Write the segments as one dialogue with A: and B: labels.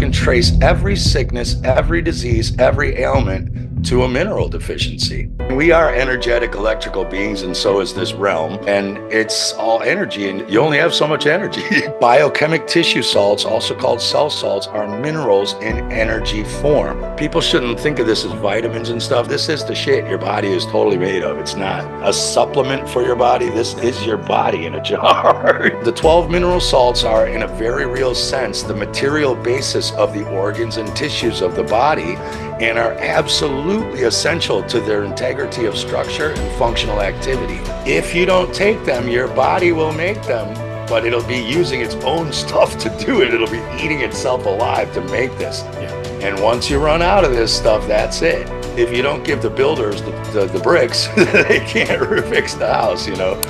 A: can trace every sickness, every disease, every ailment to a mineral deficiency. We are energetic electrical beings, and so is this realm, and it's all energy, and you only have so much energy. Biochemic tissue salts, also called cell salts, are minerals in energy form. People shouldn't think of this as vitamins and stuff. This is the shit your body is totally made of. It's not a supplement for your body. This is your body in a jar. The 12 mineral salts are, in a very real sense, the material basis of the organs and tissues of the body, and are absolutely essential to their integrity of structure and functional activity. If you don't take them, your body will make them, but it'll be using its own stuff to do it. It'll be eating itself alive to make this.
B: Yeah.
A: And once you run out of this stuff, that's it. If you don't give the builders the bricks, they can't fix the house, you know.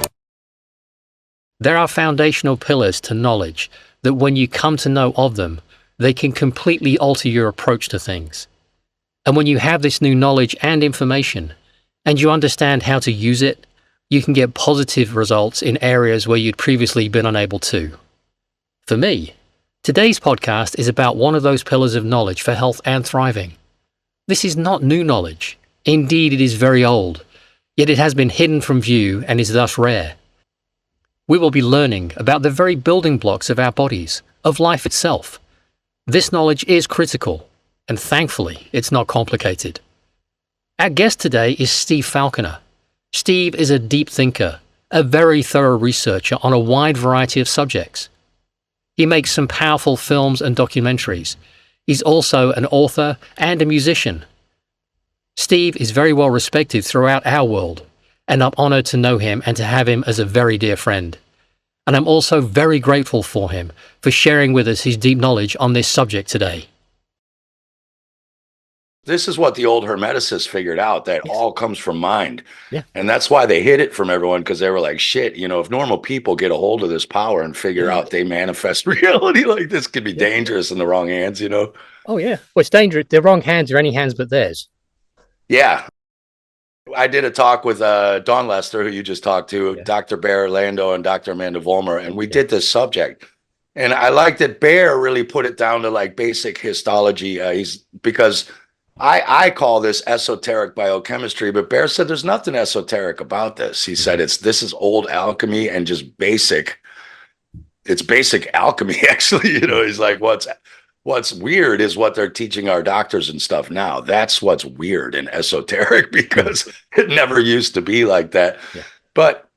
B: There are foundational pillars to knowledge that when you come to know of them, they can completely alter your approach to things. And when you have this new knowledge and information, and you understand how to use it, you can get positive results in areas where you'd previously been unable to. For me, today's podcast is about one of those pillars of knowledge for health and thriving. This is not new knowledge. Indeed, it is very old, yet it has been hidden from view and is thus rare. We will be learning about the very building blocks of our bodies, of life itself. This knowledge is critical, and thankfully, it's not complicated. Our guest today is Steve Falconer. Steve is a deep thinker, a very thorough researcher on a wide variety of subjects. He makes some powerful films and documentaries. He's also an author and a musician. Steve is very well respected throughout our world, and I'm honored to know him and to have him as a very dear friend. And I'm also very grateful for him for sharing with us his deep knowledge on this subject today.
A: This is what the old Hermeticists figured out, that
B: Yes.
A: all comes from mind.
B: Yeah.
A: And that's why they hid it from everyone, because they were like, shit, you know, if normal people get a hold of this power and figure out they manifest reality, like this could be dangerous in the wrong hands, you know?
B: Oh, yeah. Well, it's dangerous. The wrong hands are any hands but theirs.
A: Yeah. I did a talk with Dawn Lester, who you just talked to, Dr. Bear Lando and Dr. Amanda Vollmer, and we did this subject. And I like that Bear really put it down to like basic histology. Because I call this esoteric biochemistry, but Bear said there's nothing esoteric about this. He said this is old alchemy and just basic. It's basic alchemy, actually. You know, he's like, what's weird is what they're teaching our doctors and stuff now. That's what's weird and esoteric, because it never used to be like that. Yeah. But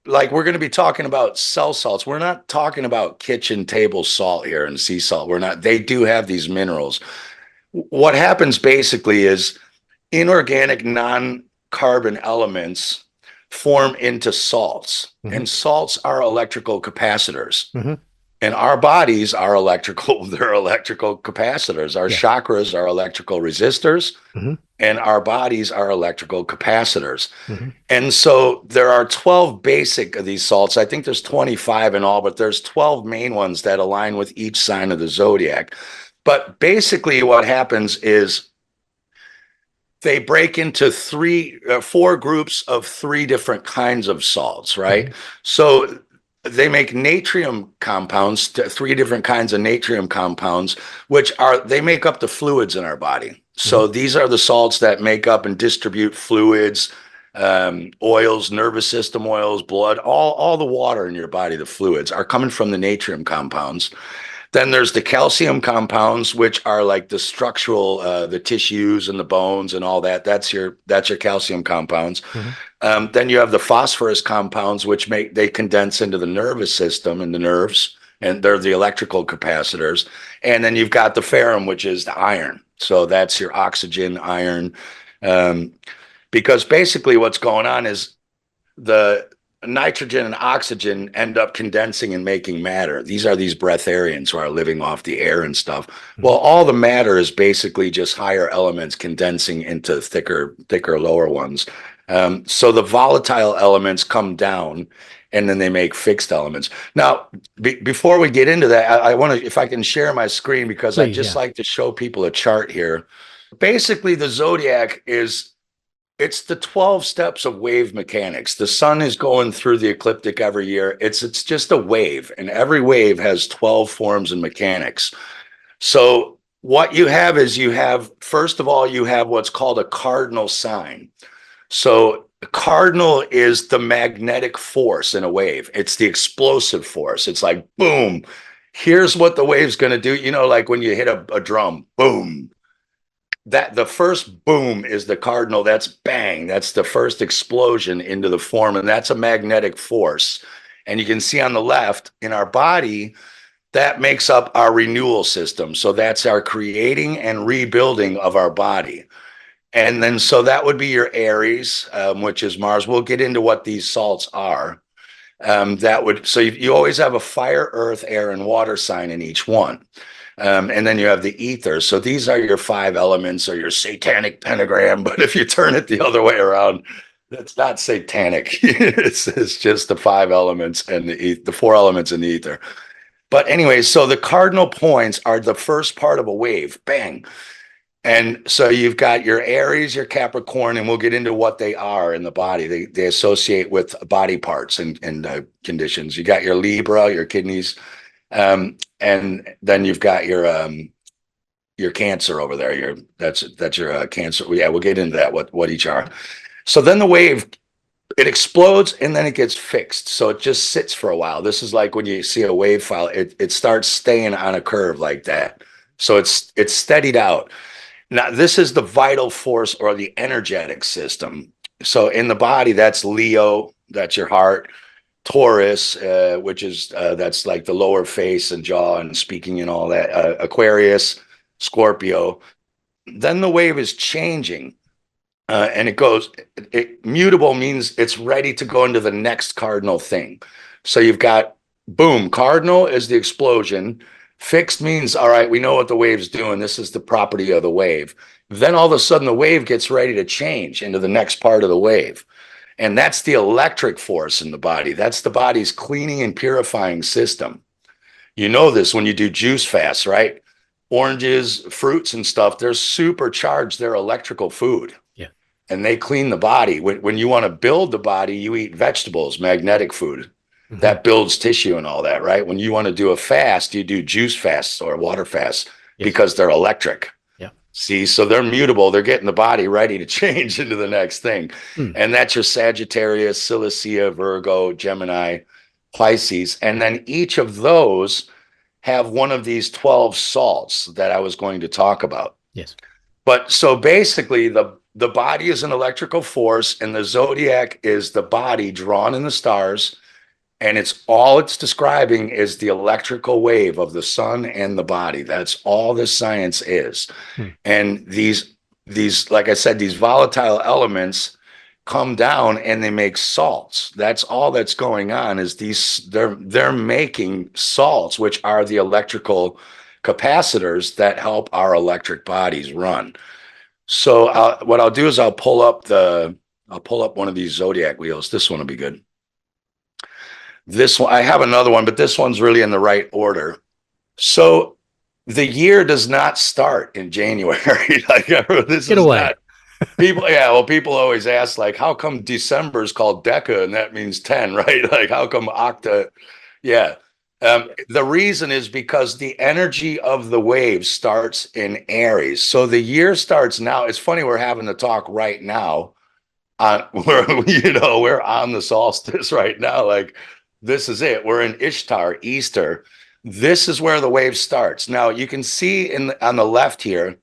A: like, we're going to be talking about cell salts. We're not talking about kitchen table salt here and sea salt. They do have these minerals. What happens basically is inorganic non-carbon elements form into salts, and salts are electrical capacitors. And our bodies are electrical, they're electrical capacitors. Our chakras are electrical resistors, and our bodies are electrical capacitors. And so there are 12 basic of these salts. I think there's 25 in all, but there's 12 main ones that align with each sign of the zodiac. But basically what happens is they break into four groups of three different kinds of salts, right? So they make natrium compounds, three different kinds of natrium compounds, they make up the fluids in our body. So these are the salts that make up and distribute fluids, oils, nervous system oils, blood, all the water in your body, the fluids are coming from the natrium compounds. Then there's the calcium compounds, which are like the structural, the tissues and the bones and all that. That's your calcium compounds. Then you have the phosphorus compounds, which they condense into the nervous system and the nerves, and they're the electrical capacitors. And then you've got the ferrum, which is the iron. So that's your oxygen, iron. Because basically what's going on is the nitrogen and oxygen end up condensing and making matter. These are these breatharians who are living off the air and stuff. Well, all the matter is basically just higher elements condensing into thicker, lower ones. So the volatile elements come down, and then they make fixed elements. Now, before we get into that, I want to, if I can share my screen, because I just like to show people a chart here. Basically, the zodiac it's the 12 steps of wave mechanics. The sun is going through the ecliptic every year. It's just a wave, and every wave has 12 forms and mechanics. So what you have is first of all, you have what's called a cardinal sign. So cardinal is the magnetic force in a wave. It's the explosive force. It's like, boom, here's what the wave's going to do. You know, like when you hit a drum, boom, that the first boom is the cardinal. That's bang. That's the first explosion into the form. And that's a magnetic force. And you can see on the left in our body, that makes up our renewal system. So that's our creating and rebuilding of our body. And then, so that would be your Aries, which is Mars. We'll get into what these salts are. So you always have a fire, earth, air, and water sign in each one. And then you have the ether. So these are your 5 elements or your satanic pentagram. But if you turn it the other way around, it's not satanic. It's just the 5 elements and the 4 elements in the ether. But anyway, so the cardinal points are the first part of a wave. Bang. And so you've got your Aries, your Capricorn, and we'll get into what they are in the body. They associate with body parts and conditions. You got your Libra, your kidneys, and then you've got your Cancer over there. That's your Cancer. Yeah, we'll get into that. What each are. So then the wave, it explodes and then it gets fixed. So it just sits for a while. This is like when you see a wave file, it starts staying on a curve like that. So it's steadied out. Now, this is the vital force or the energetic system. So in the body, that's Leo, that's your heart. Taurus, which is that's like the lower face and jaw and speaking and all that. Aquarius, Scorpio. Then the wave is changing. And mutable means it's ready to go into the next cardinal thing. So you've got, boom, cardinal is the explosion. Fixed means, all right, we know what the wave's doing. This is the property of the wave. Then all of a sudden the wave gets ready to change into the next part of the wave. And that's the electric force in the body. That's the body's cleaning and purifying system. You know this when you do juice fasts, right? Oranges, fruits and stuff, they're supercharged. They're electrical food. And they clean the body. When you want to build the body, you eat vegetables, magnetic food. Mm-hmm. That builds tissue and all that, right? When you want to do a fast, you do juice fasts or water fasts because they're electric. Yeah. See, so they're mutable. They're getting the body ready to change into the next thing. And that's your Sagittarius, Cilicia, Virgo, Gemini, Pisces. And then each of those have one of these 12 salts that I was going to talk about.
B: Yes.
A: But so basically the body is an electrical force and the zodiac is the body drawn in the stars. And it's describing is the electrical wave of the sun and the body. That's all this science is. And these, like I said, these volatile elements come down and they make salts. That's all that's going on is they're making salts, which are the electrical capacitors that help our electric bodies run. So what I'll do is I'll pull up one of these zodiac wheels. This one will be good. This one, I have another one, but this one's really in the right order. So the year does not start in January. Like this
B: Get
A: is
B: away.
A: not people. Yeah, well, people always ask like, how come December is called Deca and that means 10, right? Like how come Octa? Yeah. The reason is because the energy of the wave starts in Aries. So the year starts now. It's funny we're having the talk right now. We're on the solstice right now. Like this is it. We're in Ishtar, Easter. This is where the wave starts. Now you can see on the left here,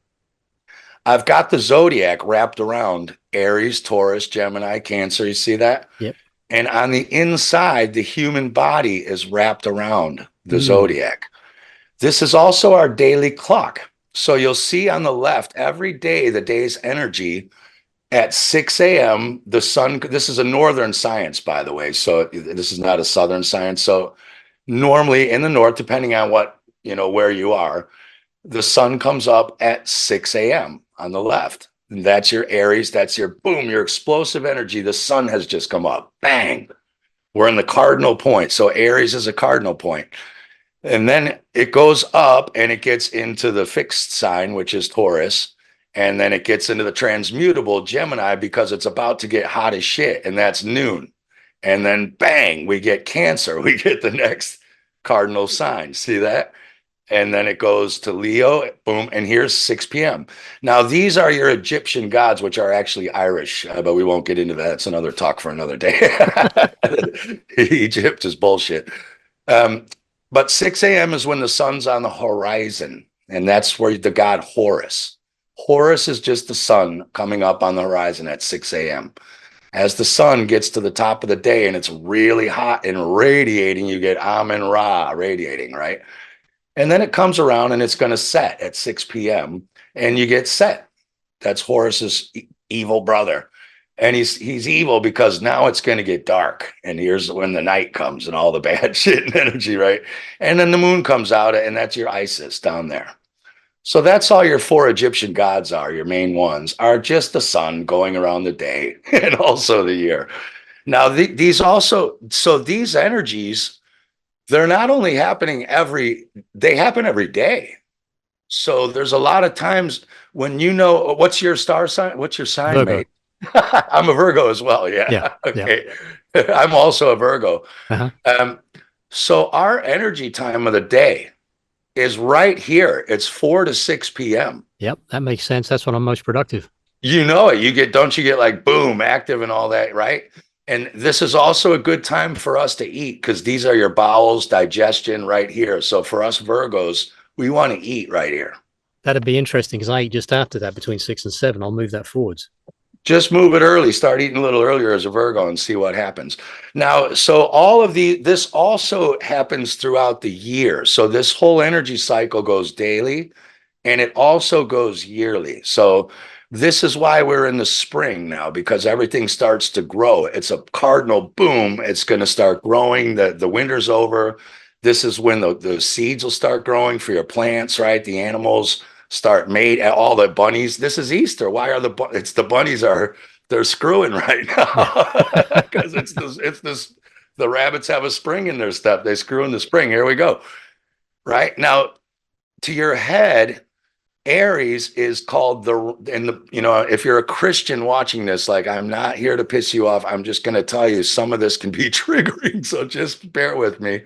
A: I've got the zodiac wrapped around Aries, Taurus, Gemini, Cancer. You see that?
B: Yep.
A: And on the inside, the human body is wrapped around the zodiac. This is also our daily clock. So you'll see on the left, every day, the day's energy at 6 a.m., the sun, this is a northern science, by the way. So this is not a southern science. So normally in the north, depending on where you are, the sun comes up at 6 a.m. on the left. And that's your Aries. That's your boom, your explosive energy. The sun has just come up. Bang. We're in the cardinal point. So Aries is a cardinal point. And then it goes up and it gets into the fixed sign, which is Taurus. And then it gets into the transmutable Gemini because it's about to get hot as shit. And that's noon. And then bang, we get Cancer. We get the next cardinal sign. See that? and then it goes to Leo, boom, and here's 6 p.m. Now, these are your Egyptian gods, which are actually Irish, but we won't get into that. It's another talk for another day. Egypt is bullshit. Um, but 6 a.m. is when the sun's on the horizon, and that's where the god Horus. Horus is just the sun coming up on the horizon at 6 a.m. As the sun gets to the top of the day and it's really hot and radiating, you get Amen Ra radiating, right? And then it comes around and it's going to set at 6 p.m. and you get Set. That's Horus's evil brother. And he's evil because now it's going to get dark. And here's when the night comes and all the bad shit and energy, right? And then the moon comes out and that's your Isis down there. So that's all your 4 Egyptian gods are, your main ones, are just the sun going around the day and also the year. Now, these also, so these energies, they're not only happening they happen every day. So there's a lot of times when what's your star sign? What's your sign,
B: Virgo.
A: mate? I'm a Virgo as well. Yeah.
B: Yeah.
A: Okay. Yeah. I'm also a Virgo.
B: Uh-huh.
A: So our energy time of the day is right here. It's 4 to 6 p.m.
B: Yep, that makes sense. That's when I'm most productive.
A: You know it. Don't you get like boom, active and all that, right? And this is also a good time for us to eat because these are your bowels, digestion right here. So for us Virgos, we want to eat right here.
B: That'd be interesting because I eat just after that between 6 and 7. I'll move that forwards.
A: Just move it early. Start eating a little earlier as a Virgo and see what happens. Now, so all of this also happens throughout the year. So this whole energy cycle goes daily and it also goes yearly. So this is why we're in the spring now, because everything starts to grow. It's a cardinal boom. It's going to start growing. The winter's over. This is when the seeds will start growing for your plants, right? The animals start all the bunnies. This is Easter. Why are it's the bunnies they're screwing right now because the rabbits have a spring in their step. They screw in the spring. Here we go. Right now to your head, Aries is called if you're a Christian watching this, like, I'm not here to piss you off. I'm just going to tell you some of this can be triggering. So just bear with me.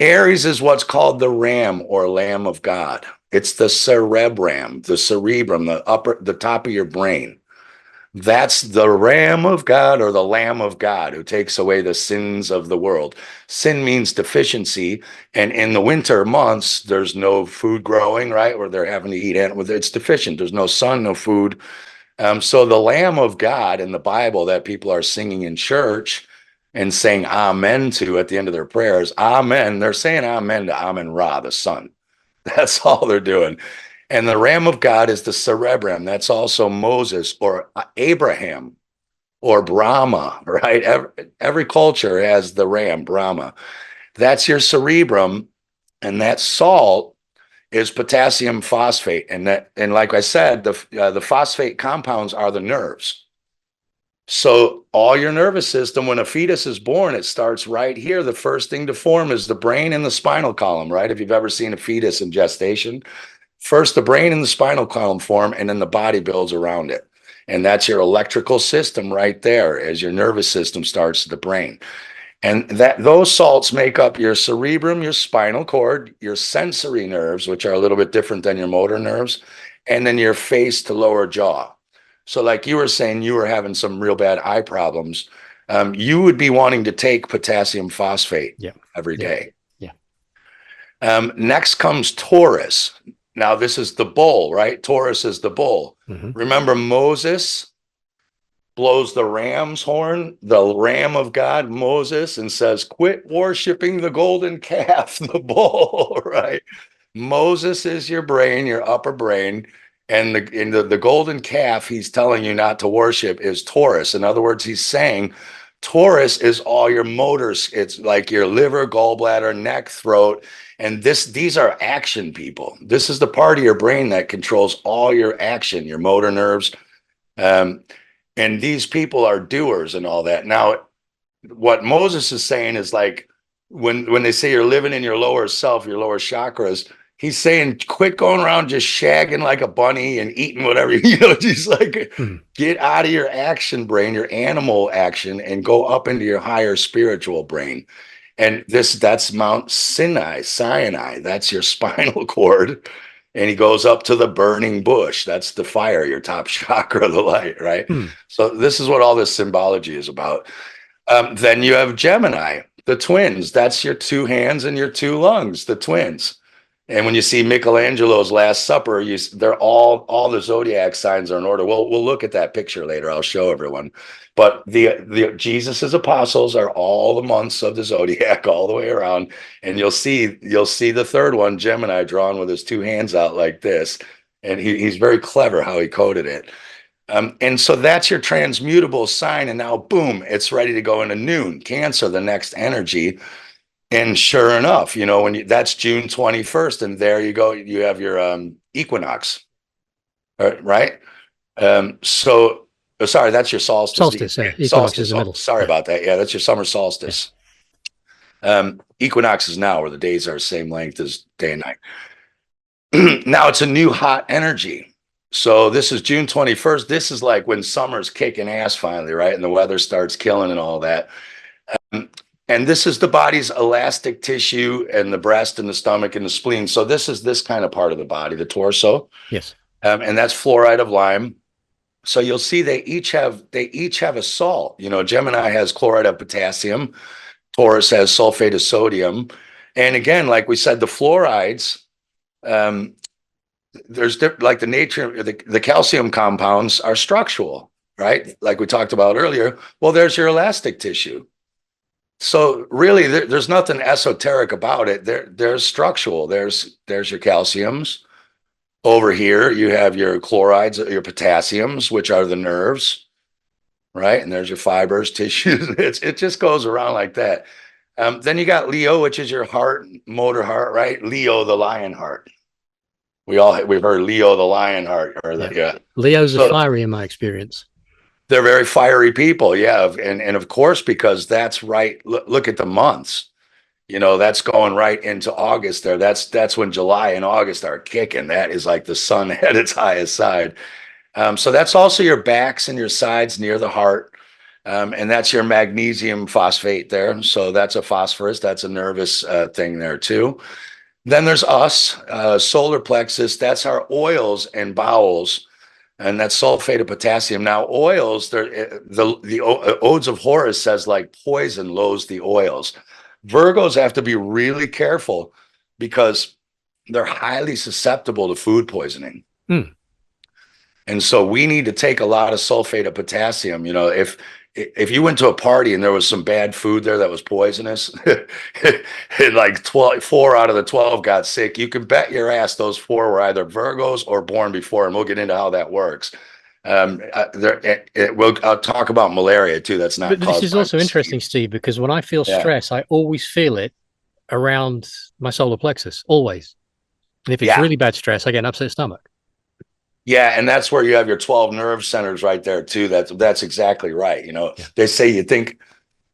A: Aries is what's called the ram or lamb of God. It's the cerebrum, the top of your brain. That's the ram of God or the lamb of God who takes away the sins of the world. Sin means deficiency. And in the winter months, there's no food growing, right? Or they're having to eat it's deficient. There's no sun, no food. So the lamb of God in the Bible that people are singing in church and saying amen to at the end of their prayers, amen. They're saying amen to Amen Ra, the sun. That's all they're doing. And the ram of God is the cerebrum. That's also Moses or Abraham or Brahma, right? Every culture has the ram, Brahma. That's your cerebrum. And that salt is potassium phosphate. And like I said, the phosphate compounds are the nerves. So all your nervous system, when a fetus is born, it starts right here. The first thing to form is the brain and the spinal column, right? If you've ever seen a fetus in gestation, first the brain and the spinal column form, and then the body builds around it. And that's your electrical system right there as your nervous system starts the brain. And those salts make up your cerebrum, your spinal cord, your sensory nerves, which are a little bit different than your motor nerves, and then your face to lower jaw. So like you were saying, you were having some real bad eye problems. You would be wanting to take potassium phosphate every day.
B: Yeah.
A: Next comes Taurus. Now this is the bull, right? Taurus is the bull. Mm-hmm. Remember Moses blows the ram's horn, the ram of God, Moses, and says, quit worshiping the golden calf, the bull, right? Moses is your brain, your upper brain. And the golden calf he's telling you not to worship is Taurus. In other words, he's saying Taurus is all your motors. It's like your liver, gallbladder, neck, throat. And these are action people. This is the part of your brain that controls all your action, your motor nerves. And these people are doers and all that. Now, what Moses is saying is like, when they say you're living in your lower self, your lower chakras, he's saying, quit going around just shagging like a bunny and eating whatever, just like get out of your action brain, your animal action, and go up into your higher spiritual brain. And that's Mount Sinai. That's your spinal cord. And he goes up to the burning bush. That's the fire, your top chakra, the light, right? So this is what all this symbology is about. Then you have Gemini, the twins. That's your two hands and your two lungs, the twins. And when you see Michelangelo's Last Supper, they're all the zodiac signs are in order. We'll look at that picture later. I'll show everyone. But the Jesus's apostles are all the months of the zodiac all the way around, and you'll see the third one, Gemini, drawn with his two hands out like this, and he's very clever how he coded it. And so that's your transmutable sign, and now boom, it's ready to go into noon, Cancer, the next energy. And sure enough, that's June 21st, and there you go. You have your equinox, right? Sorry, that's your solstice.
B: Solstice, equinox is the middle.
A: Sorry about that. Yeah, that's your summer solstice. Equinox is now, where the days are the same length as day and night. Now it's a new hot energy. So this is June 21st. This is like when summer's kicking ass finally, right? And the weather starts killing and all that. And this is the body's elastic tissue and the breast and the stomach and the spleen. So this is this kind of part of the body, the torso.
B: Yes.
A: And that's fluoride of lime. So you'll see they each have a salt. Gemini has chloride of potassium. Taurus has sulfate of sodium. And again, like we said, the fluorides, there's like the nature, the calcium compounds are structural, right? Like we talked about earlier. Well, there's your elastic tissue. So really, there's nothing esoteric about it. There's structural. There's your calciums. Over here, you have your chlorides, your potassiums, which are the nerves, right? And there's your fibers, tissues. It just goes around like that. Then you got Leo, which is your heart, motor heart, right? Leo, the lion heart. We've heard Leo, the lion heart.
B: Leos are fiery in my experience.
A: They're very fiery people, yeah, and of course, because that's right. Look at the months, that's going right into August there. That's when July and August are kicking. That is like the sun at its highest side. So that's also your backs and your sides near the heart, and that's your magnesium phosphate there. So that's a phosphorus. That's a nervous thing there too. Then there's us, solar plexus. That's our oils and bowels. And that's sulfate of potassium. Now, oils, the Odes of Horus says like poison loathes the oils. Virgos have to be really careful because they're highly susceptible to food poisoning. And so we need to take a lot of sulfate of potassium. If you went to a party and there was some bad food there that was poisonous, and like 4 out of the 12 got sick, you can bet your ass those 4 were either Virgos or born before, and we'll get into how that works. I'll talk about malaria too. That's not.
B: But this is also interesting, Steve, because when I feel stress, I always feel it around my solar plexus, always. And if it's really bad stress, I get an upset stomach.
A: Yeah, and that's where you have your 12 nerve centers right there too. That's exactly right. They say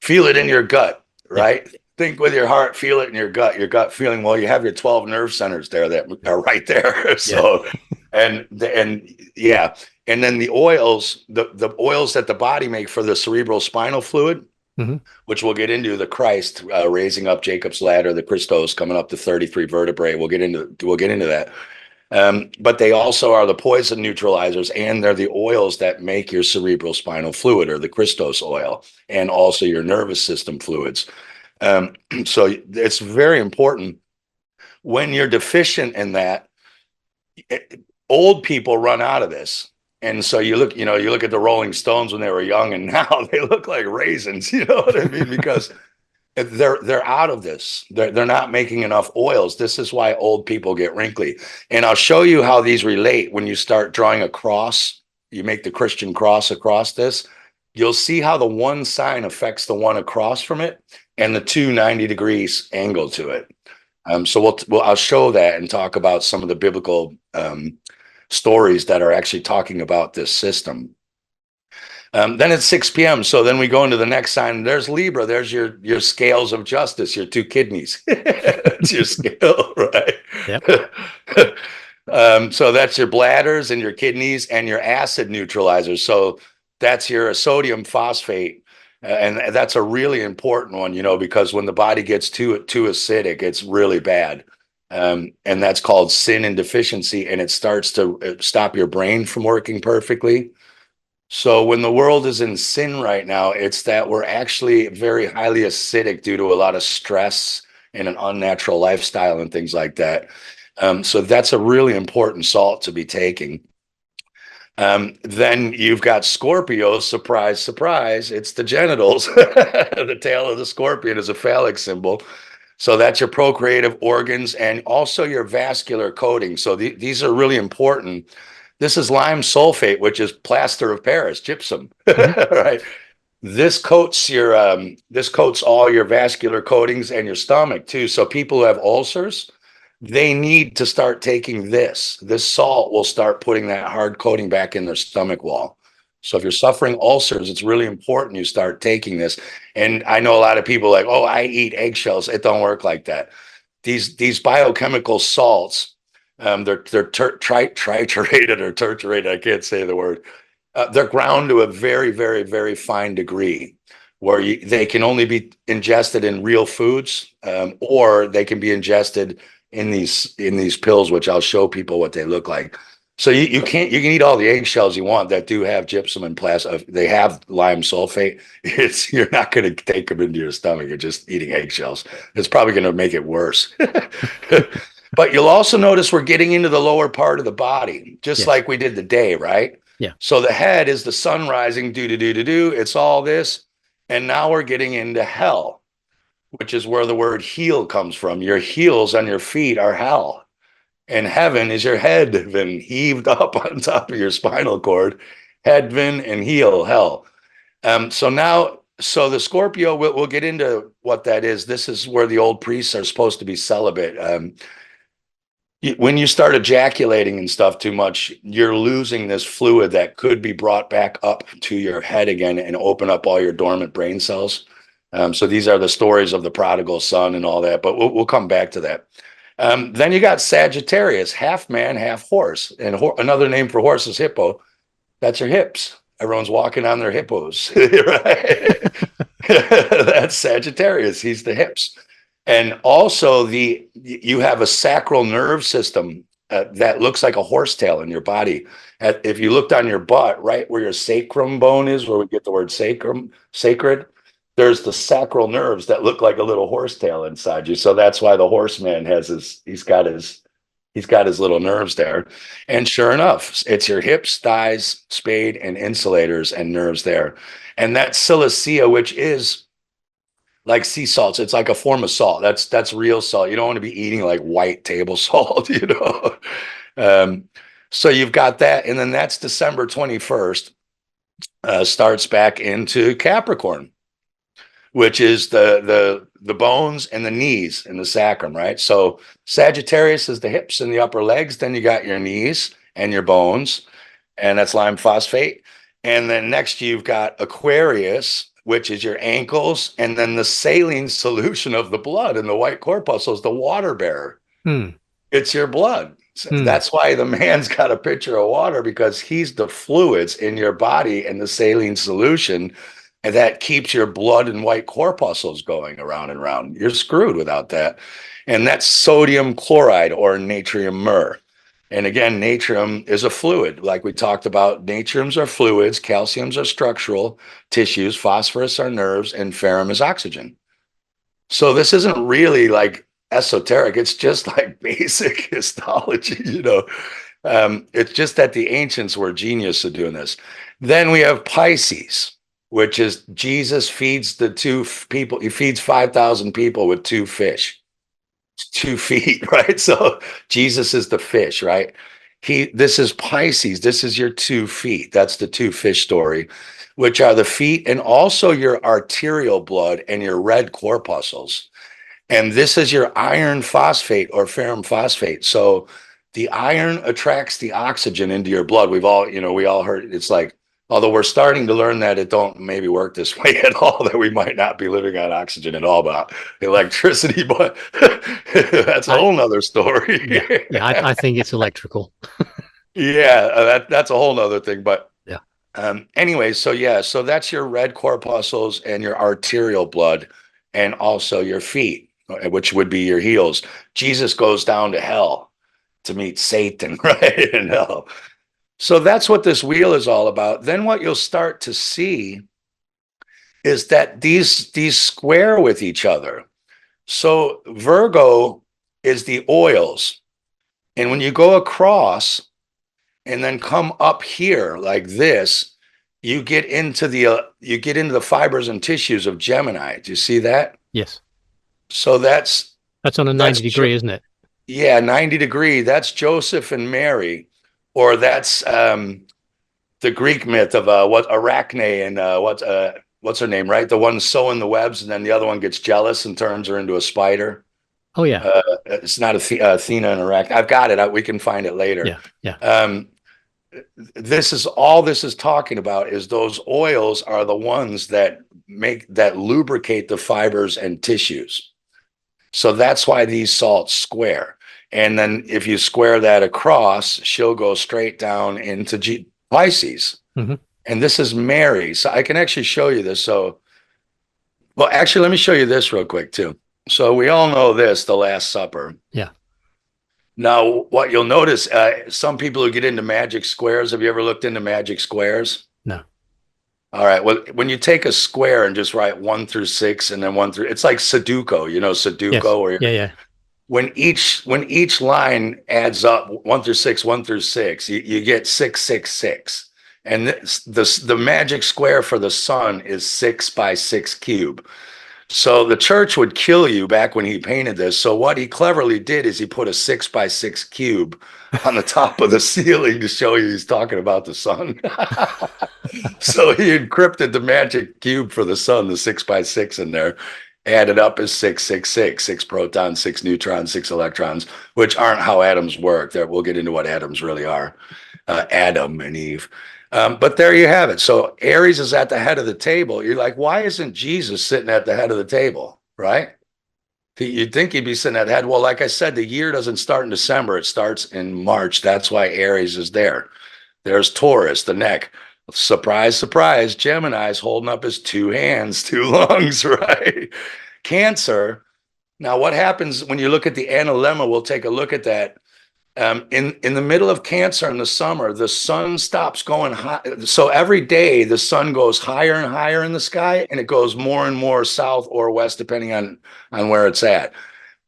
A: feel it in your gut, right? Yeah. Think with your heart, feel it in your gut feeling. Well, you have your 12 nerve centers there that are right there. So, and then the oils, the oils that the body make for the cerebral spinal fluid, which we'll get into, the Christ raising up Jacob's ladder, the Christos coming up to 33 vertebrae. We'll get into that. But they also are the poison neutralizers, and they're the oils that make your cerebral spinal fluid, or the Christos oil, and also your nervous system fluids. So it's very important. When you're deficient in that, old people run out of this. And so you look at the Rolling Stones when they were young, and now they look like raisins, you know what I mean? Because they're out of this. They're not making enough oils. This is why old people get wrinkly. And I'll show you how these relate when you start drawing a cross. You make the Christian cross across this. You'll see how the one sign affects the one across from it, and the 290 degrees angle to it. So I'll show that and talk about some of the biblical stories that are actually talking about this system. Then it's 6 p.m. So then we go into the next sign. There's Libra. There's your scales of justice, your 2 kidneys. That's your scale, right? Yep. So that's your bladders and your kidneys and your acid neutralizers. So that's your sodium phosphate. And that's a really important one, because when the body gets too acidic, it's really bad. And that's called sin and deficiency, and it starts to stop your brain from working perfectly. So when the world is in sin right now, it's that we're actually very highly acidic due to a lot of stress and an unnatural lifestyle and things like that. So that's a really important salt to be taking. Then you've got Scorpio, surprise, surprise, it's the genitals. The tail of the scorpion is a phallic symbol. So that's your procreative organs and also your vascular coating. So these are really important. This is lime sulfate, which is plaster of Paris, gypsum, right? This coats all your vascular coatings and your stomach too. So people who have ulcers, they need to start taking this. This salt will start putting that hard coating back in their stomach wall. So if you're suffering ulcers, it's really important you start taking this. And I know a lot of people like, oh, I eat eggshells. It don't work like that. These biochemical salts, they're triturated or terturated. I can't say the word. They're ground to a very, very, very fine degree where they can only be ingested in real foods, or they can be ingested in these pills, which I'll show people what they look like. So you can eat all the eggshells you want that do have gypsum and plastic. They have lime sulfate. You're not going to take them into your stomach. You're just eating eggshells. It's probably going to make it worse. But you'll also notice we're getting into the lower part of the body, just like we did the day, right?
B: Yeah.
A: So the head is the sun rising, do. It's all this. And now we're getting into hell, which is where the word heel comes from. Your heels on your feet are hell. And heaven is your head been heaved up on top of your spinal cord, head been and heel, hell. So the Scorpio, we'll get into what that is. This is where the old priests are supposed to be celibate. When you start ejaculating and stuff too much, you're losing this fluid that could be brought back up to your head again and open up all your dormant brain cells. So these are the stories of the prodigal son and all that, but we'll come back to that. Then you got Sagittarius, half man, half horse. And another name for horse is hippo. That's your hips. Everyone's walking on their hippos, right? That's Sagittarius. He's the hips. And also you have a sacral nerve system that looks like a horsetail in your body. If you looked on your butt, right where your sacrum bone is, where we get the word sacrum, sacred, there's the sacral nerves that look like a little horsetail inside you. So that's why the horseman he's got his little nerves there. And sure enough, it's your hips, thighs, spade, and insulators and nerves there. And that's silicea, which is like sea salts. It's like a form of salt. That's real salt. You don't want to be eating like white table salt, So you've got that. And then that's December 21st, starts back into Capricorn, which is the bones and the knees and the sacrum, right? So Sagittarius is the hips and the upper legs. Then you got your knees and your bones, and that's lime phosphate. And then next you've got Aquarius, which is your ankles, and then the saline solution of the blood and the white corpuscles, the water bearer. It's your blood. That's why the man's got a pitcher of water, because he's the fluids in your body and the saline solution. And that keeps your blood and white corpuscles going around and around. You're screwed without that. And that's sodium chloride or natrium myrrh. And again, natrium is a fluid. Like we talked about, natriums are fluids, calciums are structural tissues, phosphorus are nerves, and ferrum is oxygen. So this isn't really like esoteric. It's just like basic histology, It's just that the ancients were genius at doing this. Then we have Pisces, which is Jesus feeds the two people. He feeds 5,000 people with two fish, 2 feet, right? So Jesus is the fish, right? This is Pisces. This is your 2 feet. That's the 2 fish story, which are the feet and also your arterial blood and your red corpuscles. And this is your iron phosphate or ferrum phosphate. So the iron attracts the oxygen into your blood. We all heard it's like, although we're starting to learn that it don't maybe work this way at all, that we might not be living on oxygen at all, but electricity, but that's a whole nother story.
B: I think it's electrical.
A: Yeah, that's a whole nother thing. But Anyway, so yeah, so that's your red corpuscles and your arterial blood, and also your feet, which would be your heels. Jesus goes down to hell to meet Satan, right? In hell. So that's what this wheel is all about. Then what you'll start to see is that these square with each other. So Virgo is the oils. And when you go across and then come up here like this, you get into the fibers and tissues of Gemini. Do you see that?
B: Yes.
A: So that's
B: on a 90 degree, isn't it?
A: Yeah, 90 degree. That's Joseph and Mary, or that's the Greek myth of what Arachne and what's her name, right? The one sewing the webs, and then the other one gets jealous and turns her into a spider.
B: Oh yeah.
A: It's not Athena and Arachne. I've got it. We can find it later.
B: Yeah.
A: This is talking about is those oils are the ones that lubricate the fibers and tissues. So that's why these salts square. And then if you square that across, she'll go straight down into Pisces.
B: Mm-hmm.
A: And this is Mary. So I can actually show you this. So, well, actually, let me show you this real quick too. So we all know this, the Last Supper.
B: Yeah.
A: Now, what you'll notice, some people who get into magic squares, have you ever looked into magic squares?
B: No.
A: All right. Well, when you take a square and just write 1 through 6 and then 1 through, it's like Sudoku, Sudoku.
B: Yes.
A: Or
B: Yeah.
A: When each line adds up 1 through 6, 1 through 6, you get 666. And the magic square for the sun is 6 by 6 cube. So the church would kill you back when he painted this. So what he cleverly did is he put a 6 by 6 cube on the top of the ceiling to show you he's talking about the sun. So he encrypted the magic cube for the sun, the 6 by 6 in there, added up as 666, 6 protons, 6 neutrons, 6 electrons, which aren't how atoms work. We'll get into what atoms really are, Adam and Eve. But there you have it. So Aries is at the head of the table. You're like, why isn't Jesus sitting at the head of the table, right? You'd think he'd be sitting at the head. Well, like I said, the year doesn't start in December. It starts in March. That's why Aries is there. There's Taurus, the neck. Surprise, surprise, Gemini's holding up his 2 hands, 2 lungs, right? Cancer. Now, what happens when you look at the analemma? We'll take a look at that. In the middle of Cancer in the summer, the sun stops going high. So every day the sun goes higher and higher in the sky, and it goes more and more south or west, depending on where it's at.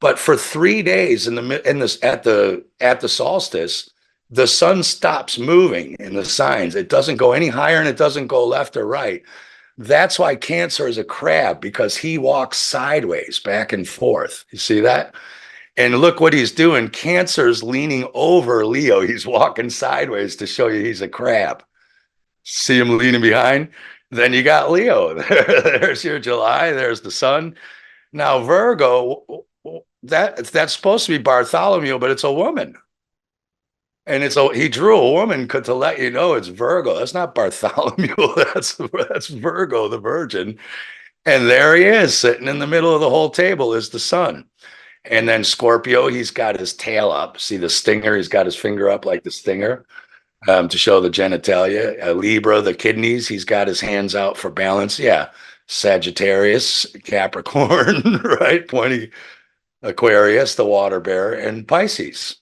A: But for 3 days at the solstice, the sun stops moving in the signs. It doesn't go any higher and it doesn't go left or right. That's why Cancer is a crab, because he walks sideways back and forth. You see that? And look what he's doing. Cancer's leaning over Leo. He's walking sideways to show you he's a crab. See him leaning behind? Then you got Leo. There's your July. There's the sun. Now Virgo, that's supposed to be Bartholomew, but it's a woman. And he drew a woman to let you know it's Virgo. That's not Bartholomew. That's Virgo, the Virgin. And there he is, sitting in the middle of the whole table is the sun. And then Scorpio, he's got his tail up. See the stinger? He's got his finger up like the stinger to show the genitalia. Libra, the kidneys, he's got his hands out for balance. Yeah. Sagittarius, Capricorn, right? Pointy Aquarius, the water bearer, and Pisces.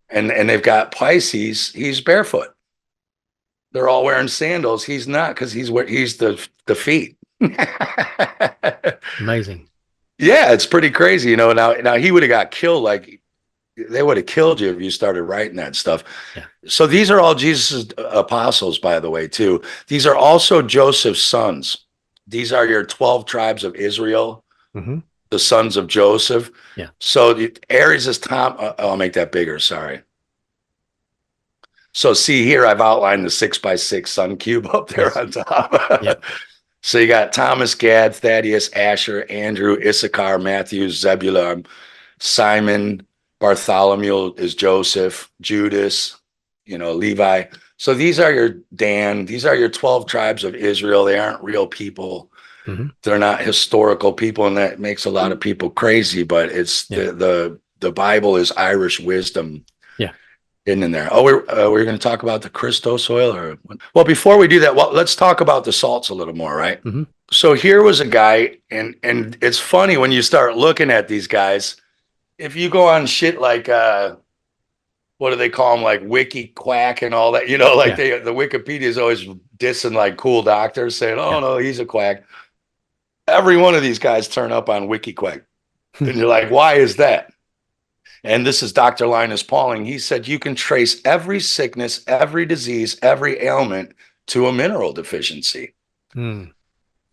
A: And they've got Pisces, he's barefoot. They're all wearing sandals. He's not, because he's the feet.
B: Amazing.
A: Yeah, it's pretty crazy. Now he would have got killed. Like, they would have killed you if you started writing that stuff.
B: Yeah.
A: So these are all Jesus' apostles, by the way, too. These are also Joseph's sons. These are your 12 tribes of Israel. Mm-hmm. The sons of Joseph.
B: Yeah.
A: So Aries is Tom. I'll make that bigger. Sorry. So see here, I've outlined the 6 by 6 sun cube up there on top.
B: Yep.
A: So you got Thomas, Gad, Thaddeus, Asher, Andrew, Issachar, Matthew, Zebulun, Simon, Bartholomew is Joseph, Judas, Levi. So these are your 12 tribes of Israel. They aren't real people. Mm-hmm. They're not historical people, and that makes a lot of people crazy, but it's the Bible is Irish wisdom.
B: Yeah.
A: hidden in there. Oh, we're going to talk about the Christos oil, or well, before we do that, well, let's talk about the salts a little more, right?
B: Mm-hmm.
A: So here was a guy, and it's funny when you start looking at these guys. If you go on shit like what do they call them, like Wiki Quack and all that, like
B: Yeah.
A: the Wikipedia is always dissing like cool doctors, saying, "Oh
B: Yeah.
A: no, he's a quack." Every one of these guys turn up on Wiki Quack, and you're like, "Why is that?" And this is Dr. Linus Pauling. He said you can trace every sickness, every disease, every ailment to a mineral deficiency.
B: Mm.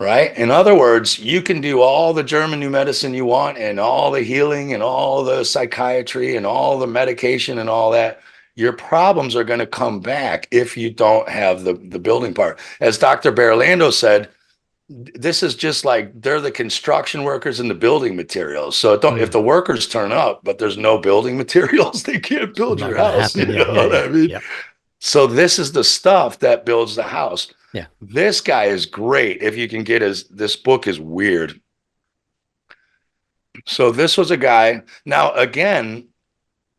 A: Right? In other words, you can do all the German new medicine you want and all the healing and all the psychiatry and all the medication and all that. Your problems are going to come back if you don't have the building part. As Dr. Berlando said, this is just like they're the construction workers and the building materials. So if the workers turn up, but there's no building materials, they can't build your house.
B: Happen.
A: You know what I mean?
B: Yeah.
A: So this is the stuff that builds the house.
B: Yeah.
A: This guy is great. If you can get this book is weird. So this was a guy. Now, again,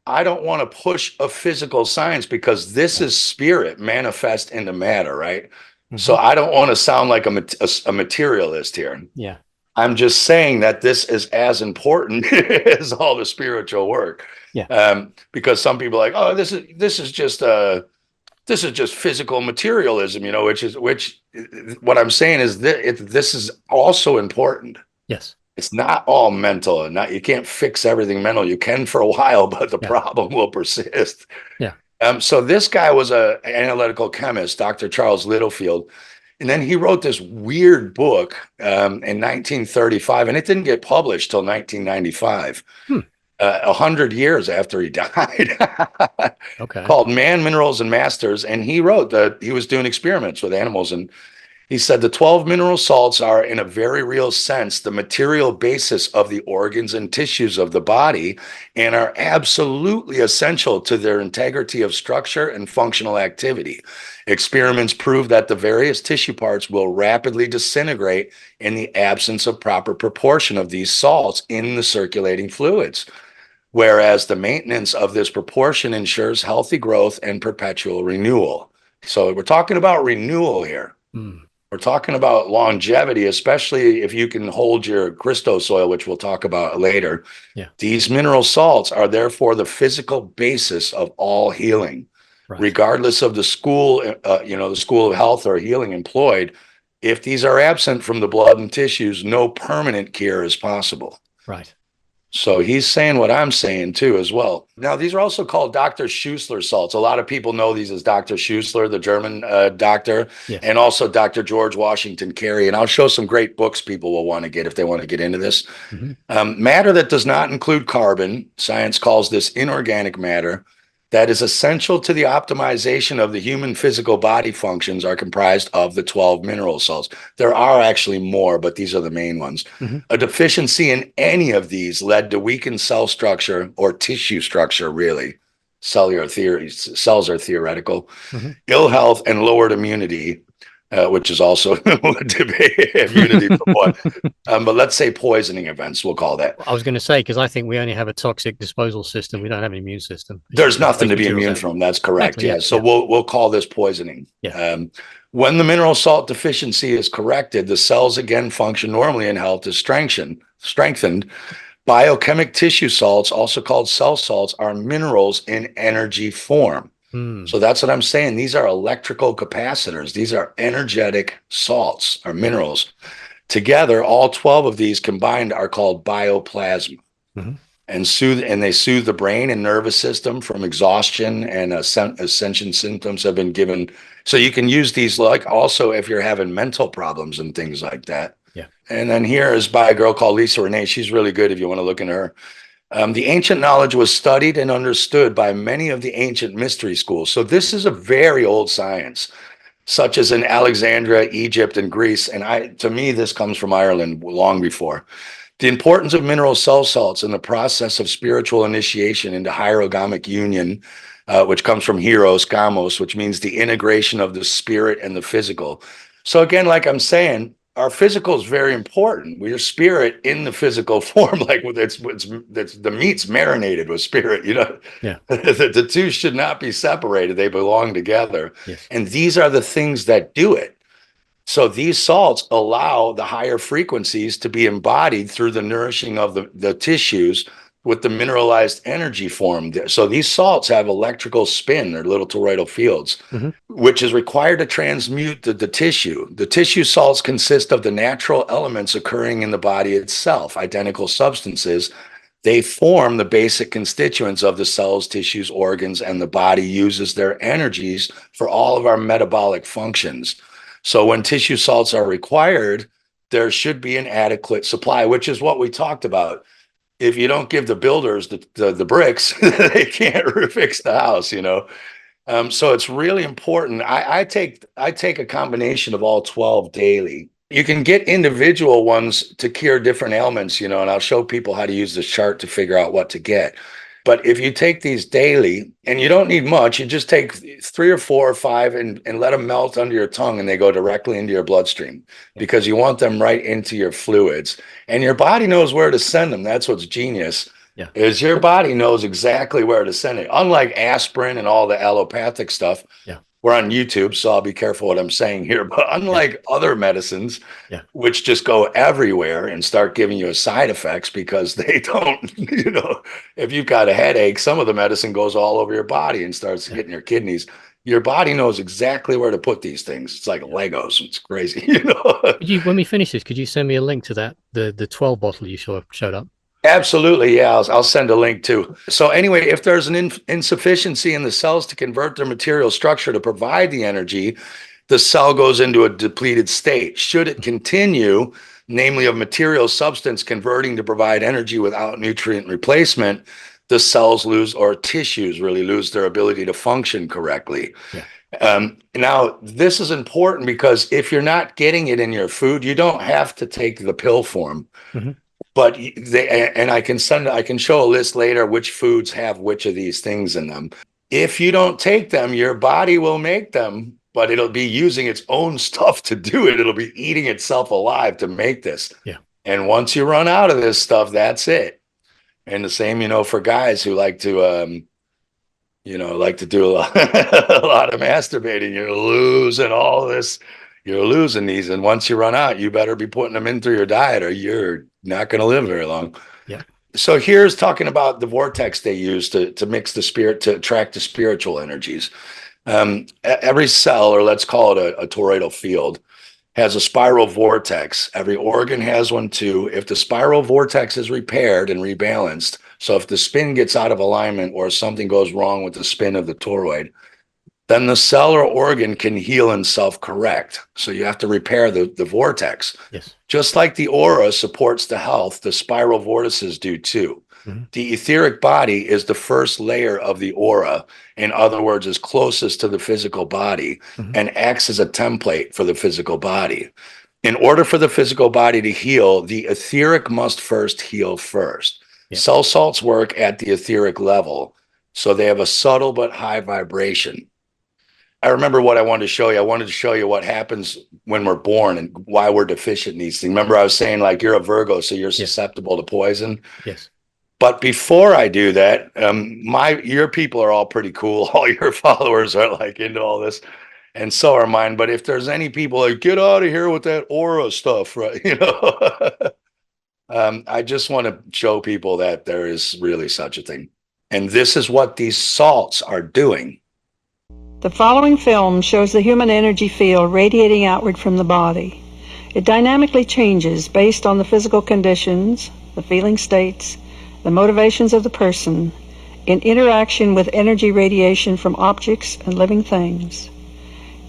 A: I don't want to push a physical science because this is spirit manifest into matter, right? Mm-hmm. So I don't want to sound like a materialist here.
B: Yeah.
A: I'm just saying that this is as important as all the spiritual work.
B: Yeah.
A: Because some people are like, oh, this is just physical materialism, which what I'm saying is that this is also important.
B: Yes.
A: It's not all mental, and you can't fix everything mental. You can for a while, but the problem will persist.
B: Yeah.
A: So this guy was an analytical chemist, Dr. Charles Littlefield. And then he wrote this weird book in 1935, and it didn't get published till 1995. 100 years after he died.
B: Okay.
A: Called Man, Minerals, and Masters. And he wrote that he was doing experiments with animals. And he said the 12 mineral salts are, in a very real sense, the material basis of the organs and tissues of the body and are absolutely essential to their integrity of structure and functional activity. Experiments prove that the various tissue parts will rapidly disintegrate in the absence of proper proportion of these salts in the circulating fluids, whereas the maintenance of this proportion ensures healthy growth and perpetual renewal. So we're talking about renewal here. We're talking about longevity, especially if you can hold your Christos oil, which we'll talk about later.
B: Yeah.
A: These mineral salts are therefore the physical basis of all healing, regardless of the school, the school of health or healing employed. If these are absent from the blood and tissues, no permanent cure is possible.
B: Right.
A: So he's saying what I'm saying too as well. Now, these are also called Dr. Schuessler salts. A lot of people know these as Dr. Schuessler, the German doctor, and also Dr. George Washington Carey. And I'll show some great books people will want to get if they want to get into this. Matter that does not include carbon, science calls this inorganic matter, that is essential to the optimization of the human physical body functions are comprised of the 12 mineral salts. There are actually more, but these are the main ones. A deficiency in any of these led to weakened cell structure or tissue structure, really. Cellular theories, cells are theoretical. Ill health and lowered immunity, which is also a debate, immunity for what. But let's say poisoning events, we'll call that.
B: I was going to say, because I think we only have a toxic disposal system. We don't have an immune system.
A: There's nothing to be immune from. That's correct. Exactly, So we'll call this poisoning. When the mineral salt deficiency is corrected, the cells again function normally and health is strengthened. Biochemic tissue salts, also called cell salts, are minerals in energy form. So that's what I'm saying. These are electrical capacitors. These are energetic salts or minerals. Together, all 12 of these combined are called bioplasma. And they soothe the brain and nervous system from exhaustion, and ascension symptoms have been given. So you can use these like also if you're having mental problems and things like that. And then here is by a girl called Lisa Renee. She's really good if you want to look into her. The ancient knowledge was studied and understood by many of the ancient mystery schools. So this is a very old science, such as in Alexandria, Egypt, and Greece. And to me, this comes from Ireland long before. The importance of mineral cell salts in the process of spiritual initiation into hierogamic union, which comes from hieros, gamos, which means the integration of the spirit and the physical. So again, like I'm saying, our physical is very important. We're spirit in the physical form, like it's the meat's marinated with spirit.
B: Yeah.
A: The two should not be separated; they belong together.
B: Yes.
A: And these are the things that do it. So these salts allow the higher frequencies to be embodied through the nourishing of the tissues with the mineralized energy formed. So these salts have electrical spin, or little toroidal fields, which is required to transmute the tissue. The tissue salts consist of the natural elements occurring in the body itself, identical substances. They form the basic constituents of the cells, tissues, organs, and the body uses their energies for all of our metabolic functions. So when tissue salts are required, there should be an adequate supply, which is what we talked about. If you don't give the builders the bricks, they can't fix the house, So it's really important. I take a combination of all 12 daily. You can get individual ones to cure different ailments, and I'll show people how to use this chart to figure out what to get. But if you take these daily, and you don't need much, you just take 3 or 4 or 5 and let them melt under your tongue, and they go directly into your bloodstream, because you want them right into your fluids. And your body knows where to send them. That's what's genius, is your body knows exactly where to send it. Unlike aspirin and all the allopathic stuff. We're on YouTube, so I'll be careful what I'm saying here. But unlike other medicines, which just go everywhere and start giving you side effects because they don't, if you've got a headache, some of the medicine goes all over your body and starts hitting your kidneys. Your body knows exactly where to put these things. It's like Legos. It's crazy,
B: When we finish this, could you send me a link to that, the 12 bottle you showed up?
A: Absolutely, yeah. I'll send a link too. So anyway, if there's an insufficiency in the cells to convert their material structure to provide the energy, the cell goes into a depleted state. Should it continue, namely of material substance converting to provide energy without nutrient replacement, the cells lose, or tissues really lose, their ability to function correctly. Now, this is important because if you're not getting it in your food, you don't have to take the pill form. But I can show a list later which foods have which of these things in them. If you don't take them, your body will make them, but it'll be using its own stuff to do it. It'll be eating itself alive to make this. And once you run out of this stuff, that's it. And the same, for guys who like to, like to do a lot of masturbating, you're losing all this. You're losing these, and once you run out, you better be putting them in through your diet, or you're not going to live very long. So here's talking about the vortex they use to mix the spirit, to attract the spiritual energies. Every cell, or let's call it a toroidal field, has a spiral vortex. Every organ has one too. If the spiral vortex is repaired and rebalanced, so if the spin gets out of alignment or something goes wrong with the spin of the toroid, then the cell or organ can heal and self-correct. So you have to repair the vortex. Just like the aura supports the health, the spiral vortices do too. The etheric body is the first layer of the aura. In other words, is closest to the physical body and acts as a template for the physical body. In order for the physical body to heal, the etheric must first heal first. Cell salts work at the etheric level, so they have a subtle but high vibration. I remember what I wanted to show you. I wanted to show you what happens when we're born and why we're deficient in these things. Remember, I was saying, like, you're a Virgo, so you're susceptible to poison. But before I do that, your people are all pretty cool. All your followers are like into all this, and so are mine. But if there's any people like, get out of here with that aura stuff, right? I just want to show people that there is really such a thing. And this is what these salts are doing.
C: The following film shows the human energy field radiating outward from the body. It dynamically changes based on the physical conditions, the feeling states, the motivations of the person, in interaction with energy radiation from objects and living things.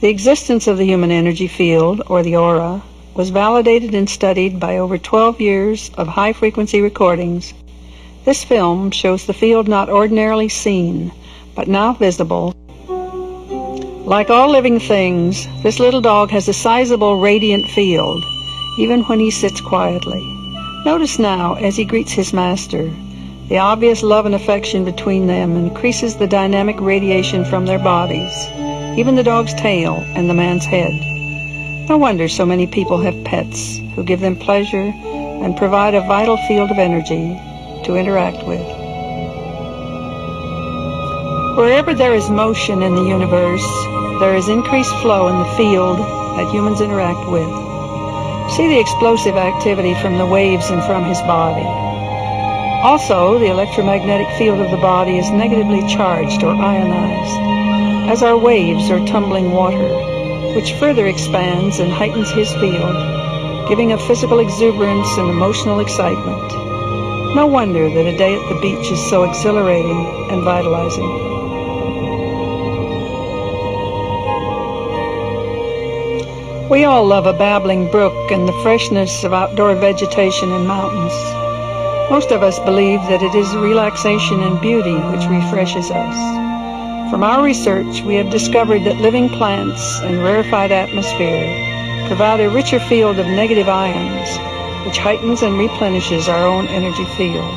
C: The existence of the human energy field, or the aura, was validated and studied by over 12 years of high-frequency recordings. This film shows the field not ordinarily seen, but now visible. Like all living things, this little dog has a sizable radiant field, even when he sits quietly. Notice now, as he greets his master, the obvious love and affection between them increases the dynamic radiation from their bodies, even the dog's tail and the man's head. No wonder so many people have pets who give them pleasure and provide a vital field of energy to interact with. Wherever there is motion in the universe, there is increased flow in the field that humans interact with. See the explosive activity from the waves and from his body. Also, the electromagnetic field of the body is negatively charged or ionized, as our waves are tumbling water, which further expands and heightens his field, giving a physical exuberance and emotional excitement. No wonder that a day at the beach is so exhilarating and vitalizing. We all love a babbling brook and the freshness of outdoor vegetation and mountains. Most of us believe that it is relaxation and beauty which refreshes us. From our research, we have discovered that living plants and rarefied atmosphere provide a richer field of negative ions, which heightens and replenishes our own energy field.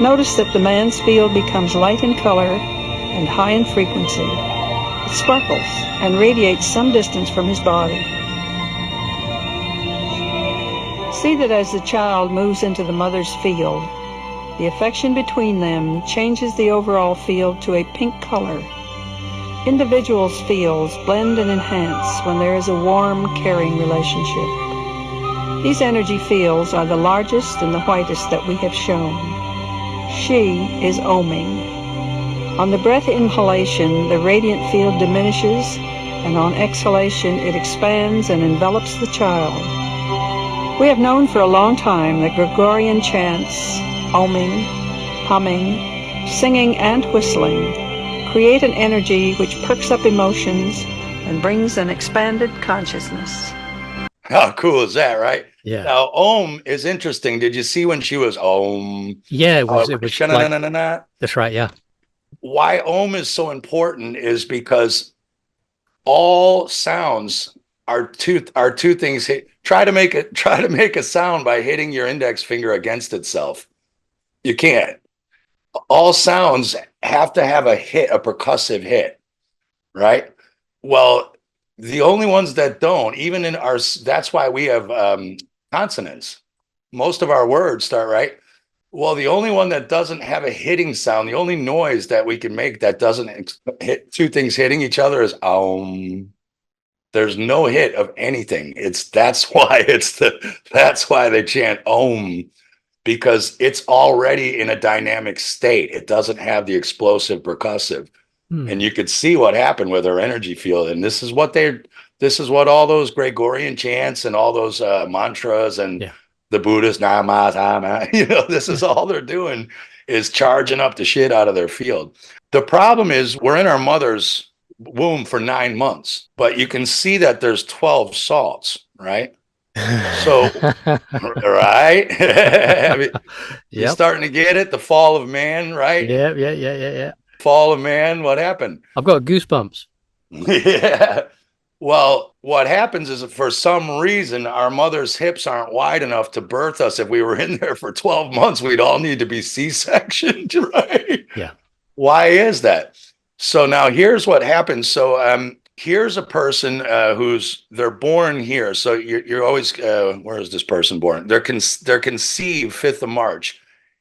C: Notice that the man's field becomes light in color and high in frequency. It sparkles and radiates some distance from his body. See that as the child moves into the mother's field, the affection between them changes the overall field to a pink color. Individuals' fields blend and enhance when there is a warm, caring relationship. These energy fields are the largest and the whitest that we have shown. She is oming. On the breath inhalation, the radiant field diminishes, and on exhalation, it expands and envelops the child. We have known for a long time that Gregorian chants, oming, humming, singing, and whistling create an energy which perks up emotions and brings an expanded consciousness.
A: How cool is that, right?
B: Yeah.
A: Now, Om is interesting. Did you see when she was Om?
B: Yeah, it was like, that's right, yeah.
A: Why Om is so important is because all sounds are two things. Try to make a sound by hitting your index finger against itself. You can't. All sounds have to have a hit, a percussive hit, right? Well, the only ones that don't, even in our, that's why we have consonants. Most of our words start, right? Well, the only one that doesn't have a hitting sound, the only noise that we can make that doesn't hit two things hitting each other is There's no hit of anything. That's why they chant Om, because it's already in a dynamic state. It doesn't have the explosive percussive. And you could see what happened with her energy field. And this is what all those Gregorian chants and all those mantras and the Buddhist nama, this is all they're doing is charging up the shit out of their field. The problem is we're in our mother's womb for 9 months, but you can see that there's 12 salts, right? So, right? I mean, you're starting to get it, the fall of man, right?
B: Yeah.
A: Fall of man, what happened?
B: I've got goosebumps.
A: Yeah. Well, what happens is for some reason, our mother's hips aren't wide enough to birth us. If we were in there for 12 months, we'd all need to be C-sectioned, right?
B: Yeah.
A: Why is that? So now here's what happens. So here's a person they're born here. So you're always, where is this person born? They're conceived 5th of March,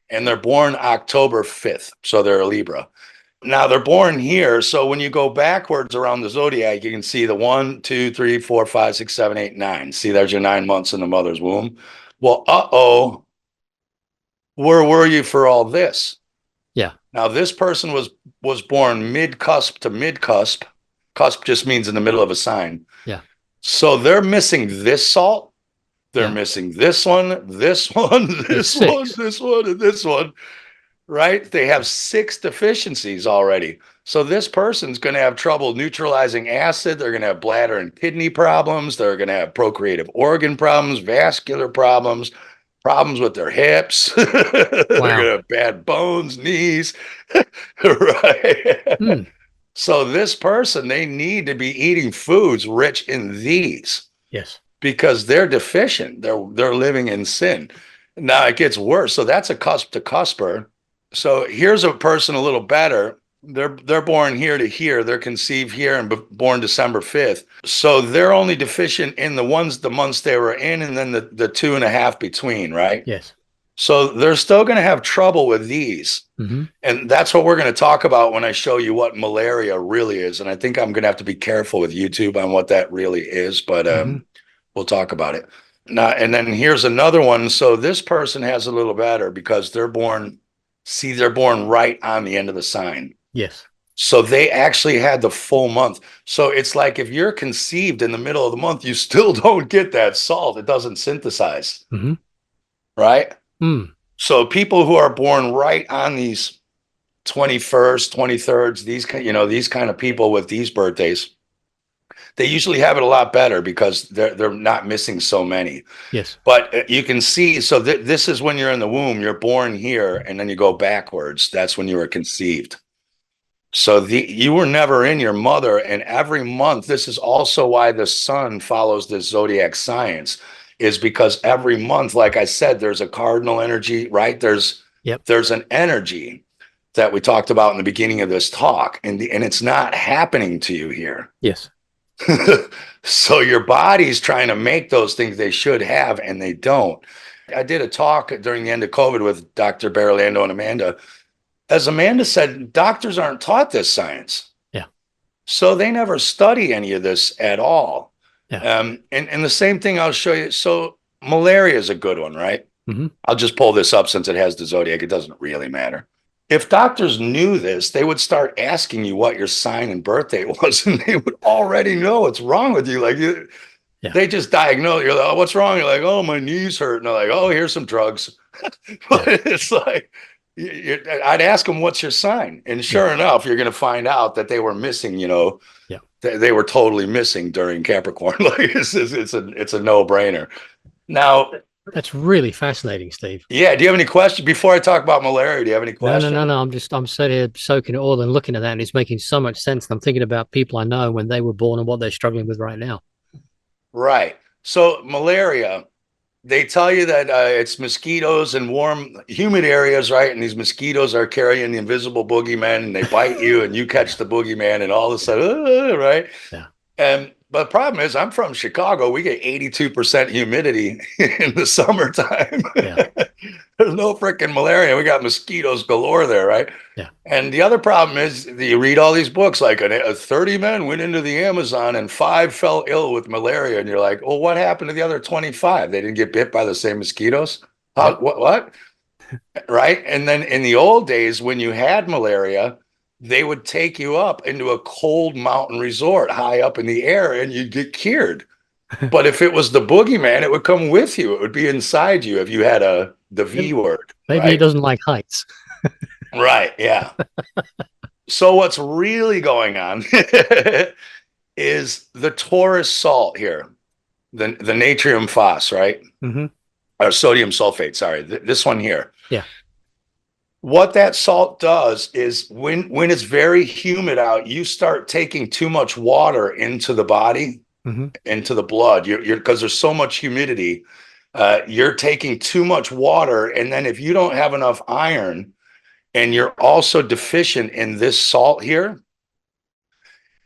A: and they're born October 5th. So they're a Libra. Now they're born here. So when you go backwards around the zodiac, you can see the 1, 2, 3, 4, 5, 6, 7, 8, 9. See, there's your 9 months in the mother's womb. Well, where were you for all this?
B: Yeah.
A: Now this person was born mid-cusp to mid-cusp. Cusp just means in the middle of a sign.
B: Yeah.
A: So they're missing this salt. They're missing this one, this one, this one, this one, and this one. Right? They have 6 deficiencies already. So this person's going to have trouble neutralizing acid. They're going to have bladder and kidney problems. They're going to have procreative organ problems, vascular problems, problems with their hips. They're going to have bad bones, knees. Right? So this person, they need to be eating foods rich in these.
B: Yes. Because
A: they're deficient. They're living in sin. Now it gets worse. So that's a cusp to cusper. So here's a person a little better. They're born here to here. They're conceived here and born December 5th. So they're only deficient in the months they were in, and then the 2.5 between, right?
B: Yes.
A: So they're still going to have trouble with these.
B: Mm-hmm.
A: And that's what we're going to talk about when I show you what malaria really is. And I think I'm going to have to be careful with YouTube on what that really is, but we'll talk about it. Now, and then here's another one. So this person has a little better because they're born right on the end of the sign.
B: Yes.
A: So they actually had the full month. So it's like if you're conceived in the middle of the month, you still don't get that salt. It doesn't synthesize.
B: Mm-hmm.
A: Right?
B: Mm.
A: So people who are born right on these 21st, 23rds, these kind of people with these birthdays, they usually have it a lot better because they're not missing so many.
B: Yes.
A: But you can see, so this is when you're in the womb, you're born here, and then you go backwards. That's when you were conceived. So you were never in your mother, and every month, this is also why the sun follows this zodiac science, is because every month, like I said, there's a cardinal energy, right? There's an energy that we talked about in the beginning of this talk, and it's not happening to you here.
B: Yes.
A: So your body's trying to make those things they should have, and they don't. I did a talk during the end of COVID with Dr. Barolando and Amanda. As Amanda said, doctors aren't taught this science.
B: Yeah.
A: So they never study any of this at all.
B: Yeah.
A: And the same thing I'll show you. So malaria is a good one, right?
B: Mm-hmm.
A: I'll just pull this up since it has the zodiac. It doesn't really matter. If doctors knew this, they would start asking you what your sign and birthday was, and they would already know what's wrong with you. Like they just diagnose. You're like, oh, what's wrong? You're like, oh, my knees hurt. And they're like, oh, here's some drugs. But it's like, I'd ask them, what's your sign? And sure enough, you're going to find out that they were missing, they were totally missing during Capricorn. Like it's a no-brainer. Now,
B: that's really fascinating, Steve.
A: Yeah. Do you have any questions before I talk about malaria? Do you have any questions?
B: No. I'm sitting here soaking it all and looking at that, and it's making so much sense. And I'm thinking about people I know when they were born and what they're struggling with right now.
A: Right. So malaria, they tell you that it's mosquitoes in warm, humid areas, right? And these mosquitoes are carrying the invisible boogeyman, and they bite you, and you catch the boogeyman, and all of a sudden, right?
B: Yeah.
A: But the problem is, I'm from Chicago. We get 82% humidity in the summertime.
B: Yeah.
A: There's no freaking malaria. We got mosquitoes galore there, right?
B: Yeah.
A: And the other problem is, you read all these books, like 30 men went into the Amazon and 5 fell ill with malaria. And you're like, well, what happened to the other 25? They didn't get bit by the same mosquitoes? What? Right? And then in the old days, when you had malaria, they would take you up into a cold mountain resort high up in the air, and you'd get cured. But if it was the boogeyman, it would come with you. It would be inside you if you had the V word.
B: Maybe he doesn't like heights.
A: Right. Yeah. So what's really going on is the Taurus salt here, the natrium phos, right?
B: Mm-hmm.
A: Or sodium sulfate. Sorry, this one here.
B: Yeah.
A: What that salt does is when it's very humid out, you start taking too much water into the body, into the blood. You're because there's so much humidity. You're taking too much water, and then if you don't have enough iron, and you're also deficient in this salt here,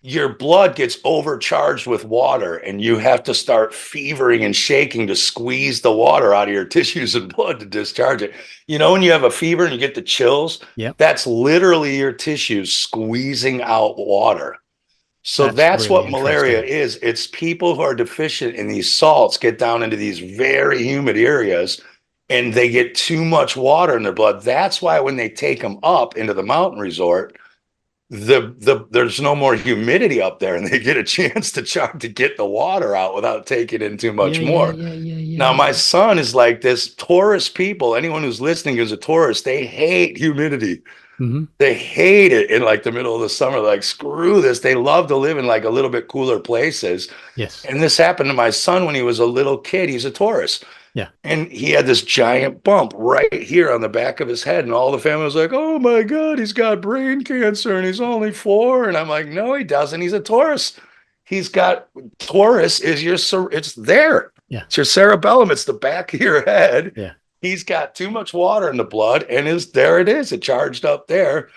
A: your blood gets overcharged with water, and you have to start fevering and shaking to squeeze the water out of your tissues and blood to discharge it. You know, when you have a fever and you get the chills, that's literally your tissues squeezing out water. So that's really what malaria is. It's people who are deficient in these salts get down into these very humid areas, and they get too much water in their blood. That's why when they take them up into the mountain resort, there's no more humidity up there, and they get a chance to get the water out without taking in too much more. Now, my son is like this. Taurus people, anyone who's listening who's a Taurus, they hate humidity. They hate it in like the middle of the summer. Like, screw this. They love to live in like a little bit cooler places.
B: Yes.
A: And this happened to my son when he was a little kid. He's a Taurus.
B: Yeah.
A: And he had this giant bump right here on the back of his head. And all the family was like, oh my God, he's got brain cancer and he's only 4. And I'm like, no, he doesn't. He's a Taurus. He's got Taurus it's there.
B: Yeah.
A: It's your cerebellum. It's the back of your head.
B: Yeah.
A: He's got too much water in the blood, and there it is. It charged up there.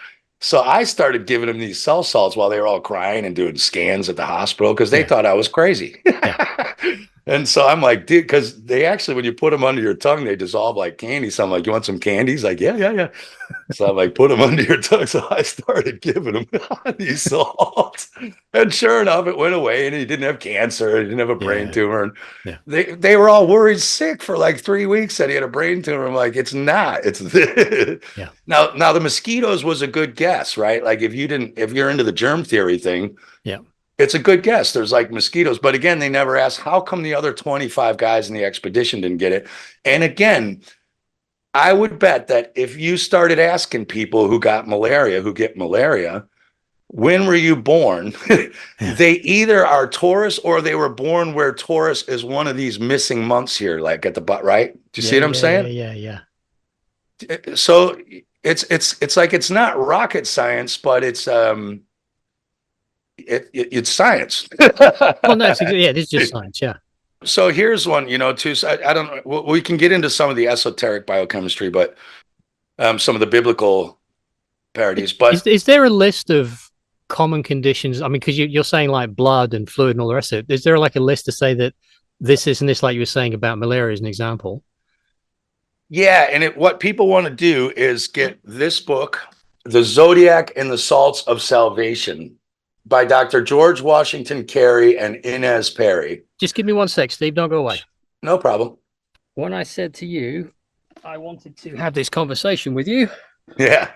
A: So I started giving them these cell salts while they were all crying and doing scans at the hospital because they thought I was crazy. And so I'm like, dude, because they actually, when you put them under your tongue, they dissolve like candy. So I'm like, you want some candy? He's like, yeah. So I'm like, put them under your tongue. So I started giving him these salts. And sure enough, it went away and he didn't have cancer. He didn't have a brain tumor. And they were all worried sick for like 3 weeks that he had a brain tumor. I'm like, it's not. It's Now the mosquitoes was a good guess, right? Like if you're into the germ theory thing, it's a good guess. There's like mosquitoes, but again, they never asked how come the other 25 guys in the expedition didn't get it. And again, I would bet that if you started asking people who get malaria, when were you born? They either are Taurus or they were born where Taurus is one of these missing months here, like at the butt, right? Do you see what I'm saying?
B: Yeah.
A: So it's like it's not rocket science, but it's science.
B: Well, no, it's just science. Yeah.
A: So here's one, too. So I don't know. We can get into some of the esoteric biochemistry, but some of the biblical parodies. But
B: is there a list of common conditions? I mean, because you're saying like blood and fluid and all the rest of it. Is there like a list to say that this isn't this, like you were saying about malaria as an example?
A: Yeah, and what people want to do is get this book, The Zodiac and the Salts of Salvation, by Dr. George Washington Carey and Inez Perry.
B: Just give me 1 sec, Steve. Don't go away.
A: No problem.
B: When I said to you, I wanted to have this conversation with you.
A: Yeah.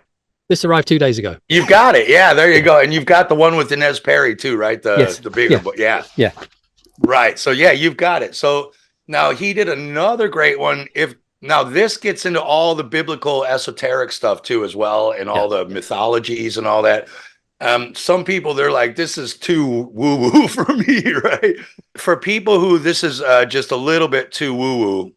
B: This arrived 2 days ago.
A: You've got it. Yeah, there you go. And you've got the one with Inez Perry too, right? The bigger book. Yeah. Right. So yeah, you've got it. So now he did another great one. Now this gets into all the biblical esoteric stuff too, as well, and all the mythologies and all that. Some people, they're like, this is too woo-woo for me, right? For people who this is just a little bit too woo-woo,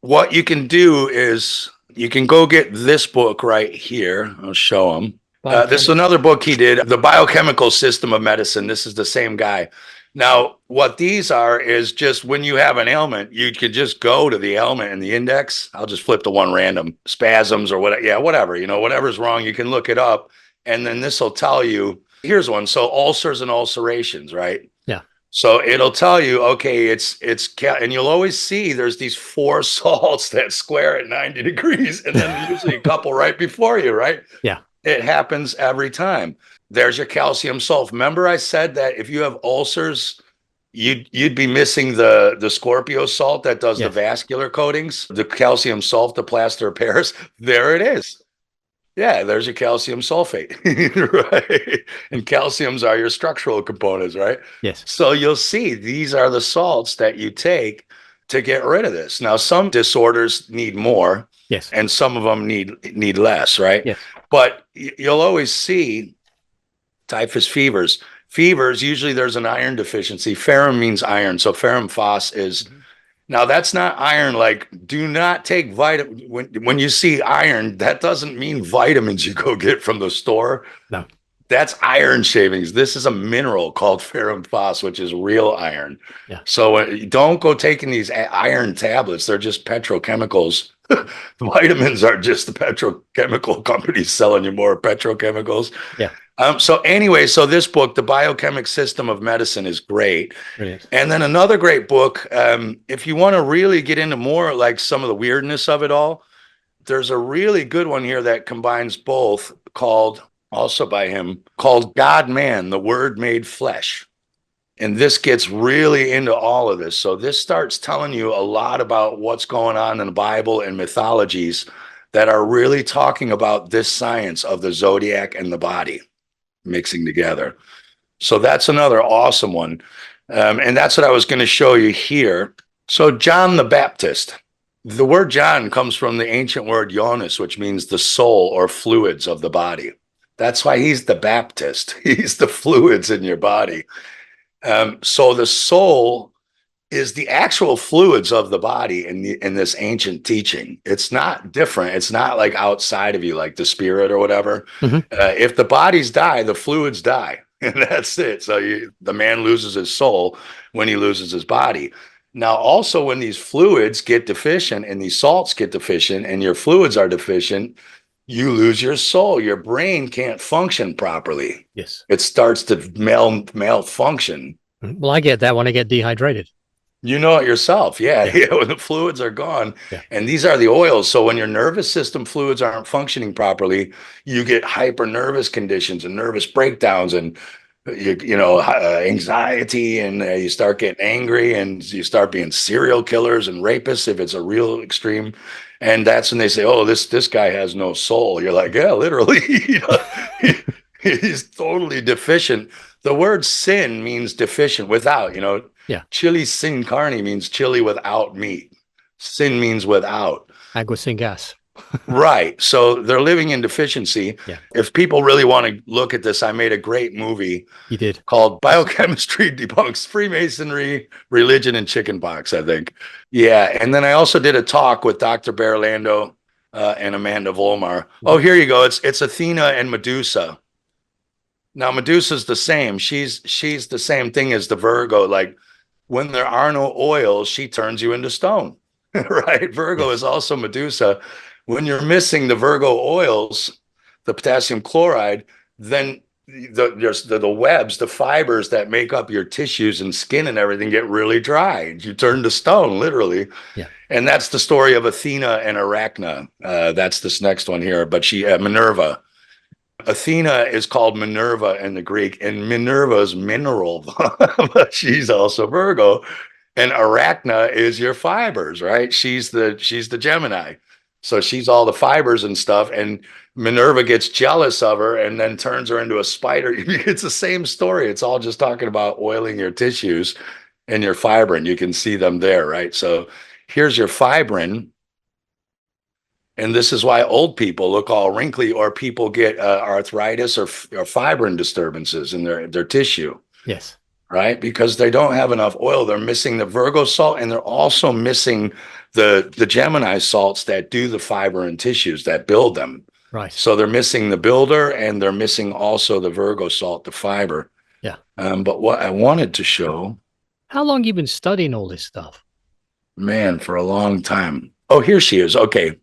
A: what you can do is you can go get this book right here. I'll show them. This is another book he did, The Biochemical System of Medicine. This is the same guy. Now, what these are is just when you have an ailment, you could just go to the ailment in the index. I'll just flip to one random, spasms or whatever. Yeah, whatever. Whatever's wrong, you can look it up. And then this will tell you, here's one. So ulcers and ulcerations, right?
B: Yeah.
A: So it'll tell you, okay, and you'll always see there's these 4 salts that square at 90 degrees. And then usually a couple right before you, right?
B: Yeah.
A: It happens every time. There's your calcium sulfate. Remember I said that if you have ulcers, you'd be missing the Scorpio salt that does the vascular coatings, the calcium sulfate, the plaster of Paris. There it is. Yeah, there's your calcium sulfate, right? And calciums are your structural components, right?
B: Yes.
A: So you'll see these are the salts that you take to get rid of this. Now, some disorders need more,
B: yes,
A: and some of them need less, right?
B: Yes.
A: But you'll always see typhus fevers. Fevers, usually there's an iron deficiency. Ferrum means iron, so ferrum phos is... Now, that's not iron. Like, do not take vitamin. When you see iron, that doesn't mean vitamins you go get from the store.
B: No.
A: That's iron shavings. This is a mineral called ferrum phos, which is real iron.
B: Yeah.
A: So don't go taking these iron tablets. They're just petrochemicals. Vitamins are just the petrochemical companies selling you more petrochemicals.
B: Yeah.
A: So anyway, so this book, The Biochemic System of Medicine, is great.
B: Brilliant.
A: And then another great book, if you want to really get into more like some of the weirdness of it all, there's a really good one here that combines both, also by him, called God Man, the Word Made Flesh. And this gets really into all of this. So this starts telling you a lot about what's going on in the Bible and mythologies that are really talking about this science of the zodiac and the body mixing together. So that's another awesome one. And that's what I was going to show you here. So John the Baptist, the word John comes from the ancient word ionis, which means the soul or fluids of the body. That's why he's the Baptist. He's the fluids in your body. So the soul is the actual fluids of the body in this ancient teaching. It's not different. It's not like outside of you, like the spirit or whatever.
B: Mm-hmm.
A: If the bodies die, the fluids die, and that's it. So the man loses his soul when he loses his body. Now, also when these fluids get deficient and these salts get deficient and your fluids are deficient, you lose your soul. Your brain can't function properly.
B: Yes.
A: It starts to malfunction.
B: Well, I get that when I get dehydrated.
A: You know it yourself. Yeah.
B: Yeah.
A: Yeah. When the fluids are gone.
B: Yeah.
A: And these are the oils. So when your nervous system fluids aren't functioning properly, you get hyper nervous conditions and nervous breakdowns and anxiety, and you start getting angry, and you start being serial killers and rapists if it's a real extreme. And that's when they say, "Oh, this guy has no soul." You're like, "Yeah, literally." He's totally deficient. The word sin means deficient, without.
B: Yeah.
A: Chili sin carne means chili without meat. Sin means without.
B: Agua sin gas.
A: Right. So they're living in deficiency.
B: Yeah.
A: If people really want to look at this, I made a great movie
B: You did.
A: called Biochemistry Debunks Freemasonry, Religion, and Chickenpox, I think. Yeah. And then I also did a talk with Dr. Bear Lando and Amanda Volmar. Oh, here you go. It's Athena and Medusa. Now, Medusa's the same. She's the same thing as the Virgo. Like, when there are no oils, she turns you into stone. Right? Virgo is also Medusa. When you're missing the Virgo oils, the potassium chloride, then the webs, the fibers that make up your tissues and skin and everything get really dry. You turn to stone, literally.
B: Yeah.
A: And that's the story of Athena and Arachne. That's this next one here. But Minerva. Athena is called Minerva in the Greek, and Minerva's mineral, but she's also Virgo. And Arachne is your fibers, right? She's the Gemini. So she's all the fibers and stuff. And Minerva gets jealous of her and then turns her into a spider. It's the same story. It's all just talking about oiling your tissues and your fibrin. You can see them there, right? So here's your fibrin. And this is why old people look all wrinkly, or people get arthritis or fibrin disturbances in their tissue.
B: Yes.
A: Right? Because they don't have enough oil. They're missing the Virgo salt, and they're also missing the Gemini salts that do the fiber and tissues that build them.
B: Right.
A: So they're missing the builder, and they're missing also the Virgo salt, the fiber.
B: Yeah.
A: But what I wanted to show.
B: How long you been studying all this stuff?
A: Man, for a long time. Oh, here she is. Okay.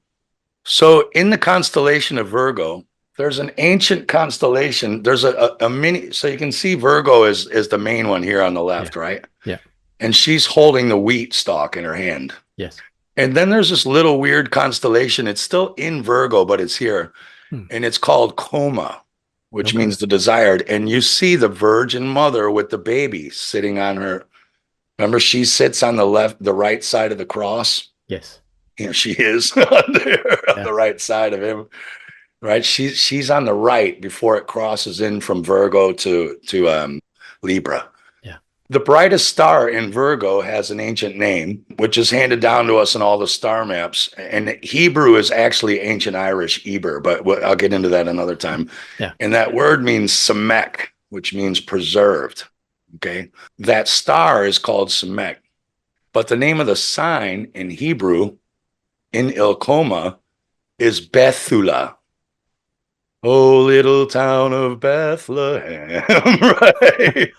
A: So in the constellation of Virgo, there's an ancient constellation. There's a mini, so you can see Virgo is the main one here on the left, right?
B: Yeah.
A: And she's holding the wheat stalk in her hand.
B: Yes.
A: And then there's this little weird constellation. It's still in Virgo, but it's here. And it's called Coma, which means the desired. And you see the Virgin Mother with the baby sitting on her. Remember, she sits on the right side of the cross.
B: Yes.
A: She is on the right side of him. Right, she's on the right before it crosses in from Virgo to Libra.
B: Yeah.
A: The brightest star in Virgo has an ancient name, which is handed down to us in all the star maps. And Hebrew is actually ancient Irish Eber, but I'll get into that another time.
B: Yeah.
A: And that word means Semek, which means preserved. Okay, that star is called Semek, but the name of the sign in Hebrew in Ilkoma is Bethula. Oh, little town of Bethlehem, right?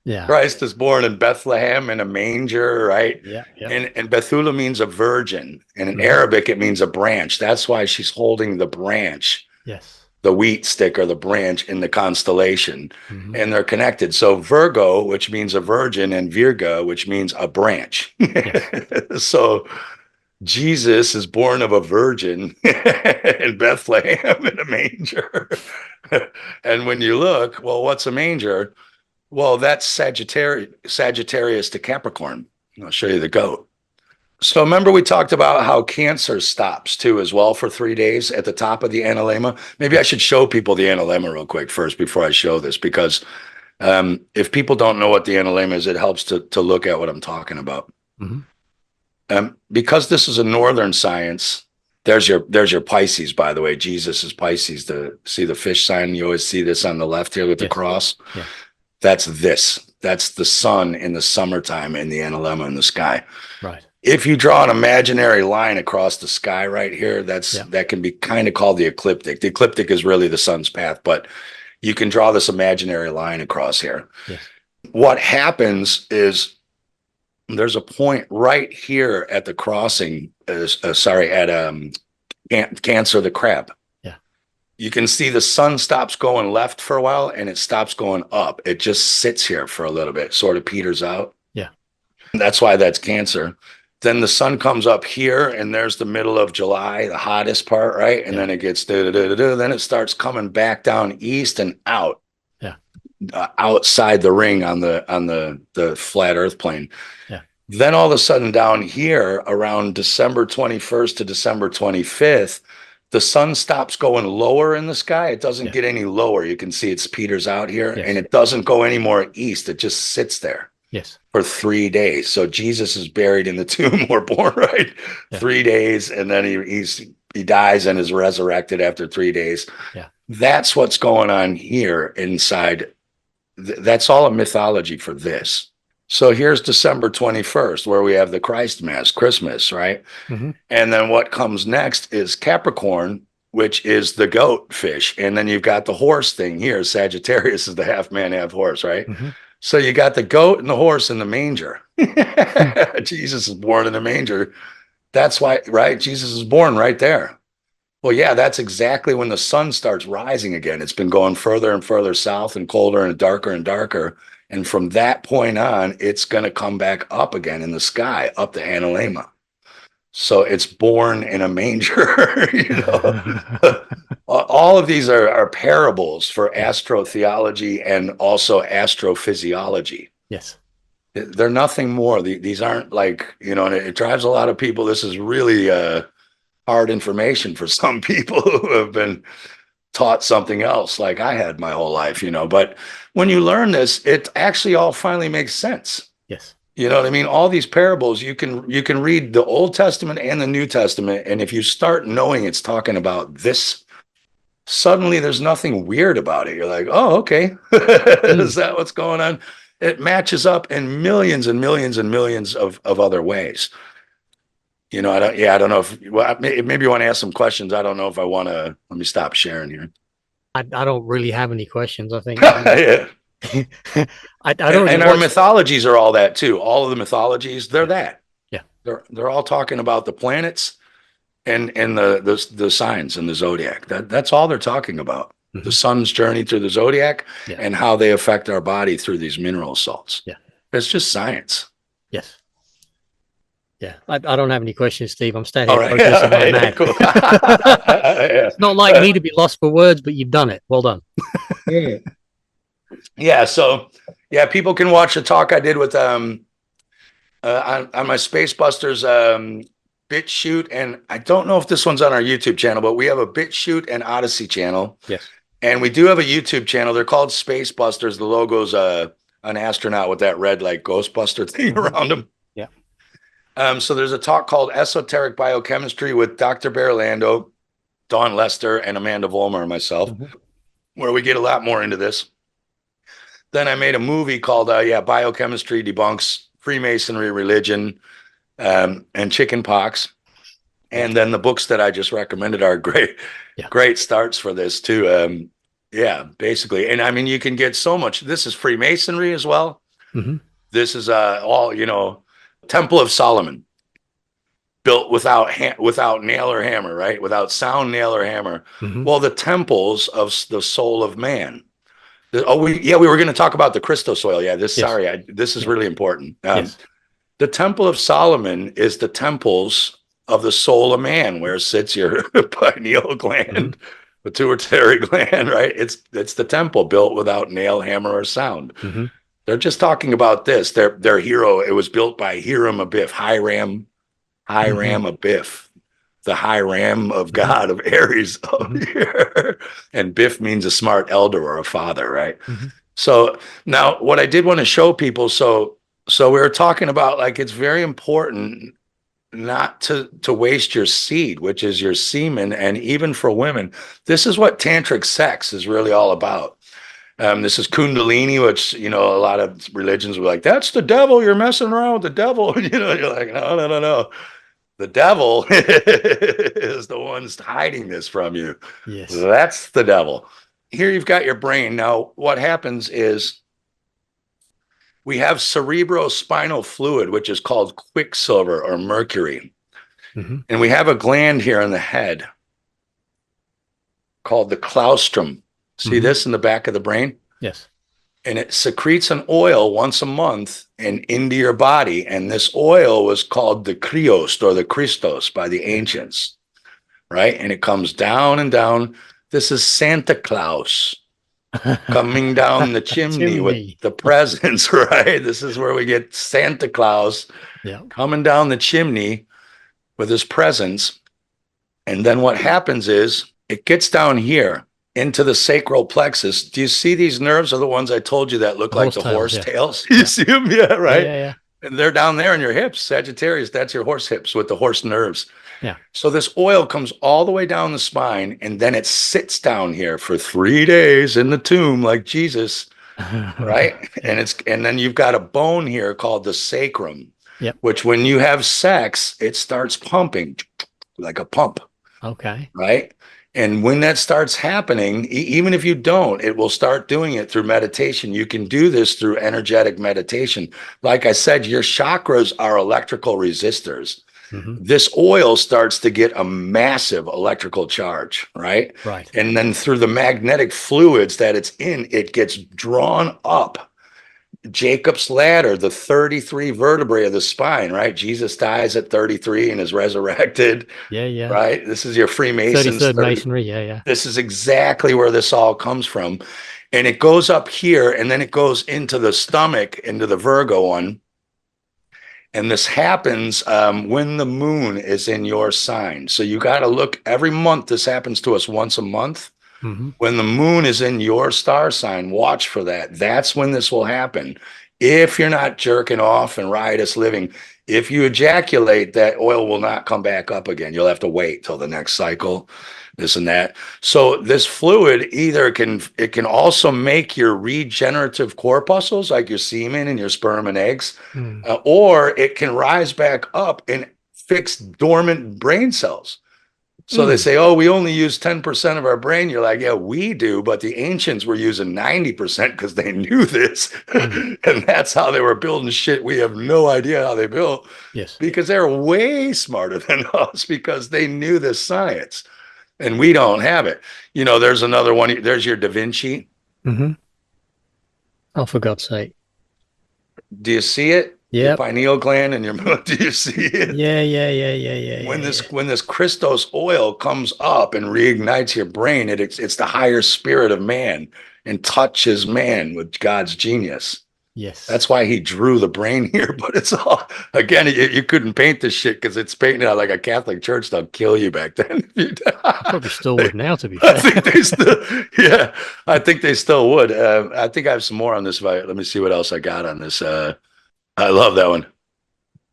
B: Yeah.
A: Christ is born in Bethlehem in a manger, right?
B: Yeah. Yeah.
A: And Bethula means a virgin. And in Arabic, it means a branch. That's why she's holding the branch,
B: Yes.
A: the wheat stick or the branch in the constellation. And they're connected. So Virgo, which means a virgin, and Virga, which means a branch. Yes. So Jesus is born of a virgin in Bethlehem in a manger. And when you look, well, what's a manger? Well, that's Sagittarius to Capricorn. I'll show you the goat. So remember we talked about how Cancer stops too as well for 3 days at the top of the analemma. Maybe I should show people the analemma real quick first before I show this, because if people don't know what the analemma is, it helps to look at what I'm talking about. Because this is a northern science, there's your Pisces, by the way. Jesus is Pisces. See the fish sign? You always see this on the left here with the cross.
B: Yeah. That's
A: the sun in the summertime in the analemma in the sky.
B: Right.
A: If you draw an imaginary line across the sky right here, that can be kind of called the ecliptic. The ecliptic is really the sun's path, but you can draw this imaginary line across here.
B: Yes.
A: What happens is there's a point right here at the crossing, at Cancer the crab.
B: Yeah.
A: you can see the sun stops going left for a while and it stops going up. It just sits here for a little bit, sort of peters out.
B: Yeah.
A: That's why that's Cancer. Then the sun comes up here, and there's the middle of July, the hottest part, right? And then it gets then it starts coming back down east and out.
B: Yeah.
A: Outside the ring on the flat Earth plane.
B: Yeah.
A: Then all of a sudden down here around December 21st to December 25th, the sun stops going lower in the sky. It doesn't get any lower. You can see it's peters out here, and it doesn't go any more east. It just sits there.
B: Yes.
A: For 3 days. So Jesus is buried in the tomb. We're born, right? Yeah. 3 days, and then he dies and is resurrected after 3 days.
B: Yeah.
A: That's what's going on here inside. That's all a mythology for this. So here's December 21st, where we have the Christ Mass, Christmas, right?
B: Mm-hmm.
A: And then what comes next is Capricorn, which is the goat fish. And then you've got the horse thing here. Sagittarius is the half man, half horse, right?
B: Mm-hmm.
A: So you got the goat and the horse in the manger. Jesus is born in the manger. That's why, right? Jesus is born right there. Well, yeah, that's exactly when the sun starts rising again. It's been going further and further south and colder and darker and darker. And from that point on, it's going to come back up again in the sky, up to Analema. So it's born in a manger. All of these are parables for astrotheology and also astrophysiology.
B: Yes.
A: They're nothing more. These aren't like, and it drives a lot of people. This is really hard information for some people who have been taught something else like I had my whole life, But when you learn this, it actually all finally makes sense.
B: Yes.
A: You know what I mean? All these parables, you can read the Old Testament and the New Testament, and if you start knowing it's talking about this, suddenly there's nothing weird about it. You're like, oh, okay. Is that what's going on? It matches up in millions and millions and millions of other ways. I don't know if, maybe you want to ask some questions. I don't know if I want to, let me stop sharing here.
B: I don't really have any questions, I think.
A: Yeah.
B: And
A: our mythologies are all that too. All of the mythologies, they're that.
B: Yeah.
A: They're all talking about the planets and the signs in the zodiac. That's all they're talking about. Mm-hmm. The sun's journey through the zodiac and how they affect our body through these mineral salts.
B: Yeah.
A: It's just science.
B: Yes. Yeah. I don't have any questions, Steve. I'm staying here
A: focusing on that.
B: Cool. It's not like me to be lost for words, but you've done it. Well done.
A: Yeah. So people can watch the talk I did with on my Space Busters BitChute, and I don't know if this one's on our YouTube channel, but we have a BitChute and Odyssey channel.
B: Yes.
A: And we do have a YouTube channel. They're called Space Busters. The logo's an astronaut with that red like Ghostbuster thing around him.
B: Yeah.
A: So there's a talk called Esoteric Biochemistry with Dr. Bear Lando, Dawn Lester, and Amanda Vollmer and myself, where we get a lot more into this. Then I made a movie called Biochemistry Debunks Freemasonry, Religion, and Chicken Pox. And then the books that I just recommended are great starts for this too. Basically. And I mean, you can get so much. This is Freemasonry as well.
B: Mm-hmm.
A: This is all, Temple of Solomon, built without nail or hammer, right? Without sound, nail, or hammer. Mm-hmm. Well, the temples of the soul of man. We were going to talk about the Christosoil. Yeah, this is really important. The Temple of Solomon is the temples of the soul of man, where sits your pineal gland, pituitary gland, right? It's the temple built without nail, hammer, or sound. Mm-hmm. They're just talking about this. Their hero, it was built by Hiram Abiff, Hiram Abiff, the Hiram of God of Aries up here. And Biff means a smart elder or a father, right? Mm-hmm. So now what I did want to show people, so we were talking about, like, it's very important not to waste your seed, which is your semen. And even for women, this is what tantric sex is really all about. This is Kundalini, which, a lot of religions were like, that's the devil. You're messing around with the devil. You're like, no. The devil is the one's hiding this from you.
B: Yes.
A: That's the devil. Here you've got your brain. Now, what happens is we have cerebrospinal fluid, which is called quicksilver or mercury. Mm-hmm. And we have a gland here in the head. called the claustrum. See
B: Mhm.
A: this in the back of the brain?
B: Yes.
A: And it secretes an oil once a month and into your body. And this oil was called the Krios or the Christos by the ancients, right? And it comes down and down. This is Santa Claus coming down the chimney with
B: Chimney.
A: the presents, right? This is where we get Santa Claus
B: Yeah.
A: coming down the chimney with his presents. And then what happens is it gets down here into the sacral plexus. Do you see these nerves are the ones I told you that look like
B: Horse
A: the
B: tails,
A: horse
B: yeah.
A: tails? You
B: Yeah.
A: see them? Yeah, right.
B: Yeah.
A: And they're down there in your hips. Sagittarius, that's your horse hips with the horse nerves.
B: Yeah.
A: So this oil comes all the way down the spine and then it sits down here for 3 days in the tomb like Jesus, right?
B: Yeah.
A: And then you've got a bone here called the sacrum,
B: Yep.
A: which when you have sex, it starts pumping like a pump.
B: Okay.
A: Right. And when that starts happening, even if you don't, it will start doing it through meditation. You can do this through energetic meditation. Like I said, your chakras are electrical resistors.
B: Mhm.
A: This oil starts to get a massive electrical charge, right?
B: Right.
A: And then through the magnetic fluids that it's in, it gets drawn up. Jacob's ladder, the 33 vertebrae of the spine, right? Jesus dies at 33 and is resurrected.
B: Yeah.
A: Right? This is your Freemasons.
B: 33rd Masonry. Yeah.
A: This is exactly where this all comes from. And it goes up here and then it goes into the stomach, into the Virgo one. And this happens when the moon is in your sign. So you got to look every month. This happens to us once a month.
B: Mhm.
A: When the moon is in your star sign, watch for that. That's when this will happen. If you're not jerking off and riotous living, if you ejaculate, that oil will not come back up again. You'll have to wait till the next cycle, this and that. So this fluid either can also make your regenerative corpuscles, like your semen and your sperm and eggs,
B: Mm.
A: or it can rise back up and fix dormant brain cells. So they say, oh, we only use 10% of our brain. You're like, yeah, we do. But the ancients were using 90% because they knew this. And that's how they were building shit. We have no idea how they built
B: Yes.
A: because they're way smarter than us because they knew this science and we don't have it. You know, there's another one. There's your Da Vinci.
B: Mhm. Oh, for God's sake.
A: Do you see it? Your
B: Yep.
A: pineal gland and your, do you see it?
B: Yeah.
A: When this Christos oil comes up and reignites your brain, it's the higher spirit of man and touches man with God's genius.
B: Yes.
A: That's why he drew the brain here. But it's all, again, you couldn't paint this shit because it's painted out like a Catholic church. They'll kill you back then.
B: Probably still would now, to be
A: I
B: fair.
A: think they still, yeah, I think they still would. I think I have some more on this. Let me see what else I got on this. I love that one.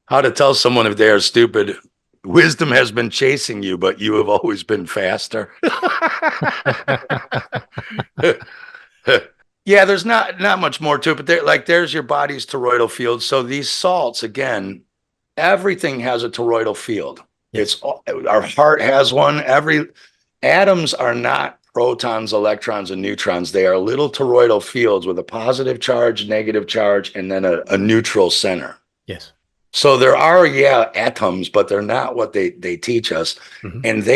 A: How to tell someone if they are stupid. Wisdom has been chasing you, but you have always been faster. Yeah, there's not much more to it, but there's your body's toroidal field. So these salts, again, everything has a toroidal field.
B: Yes.
A: It's our heart has one. Atoms are not protons, electrons, and neutrons. They are little toroidal fields with a positive charge, negative charge, and then a neutral center.
B: Yes.
A: So there are, atoms, but they're not what they teach us.
B: Mhm.
A: And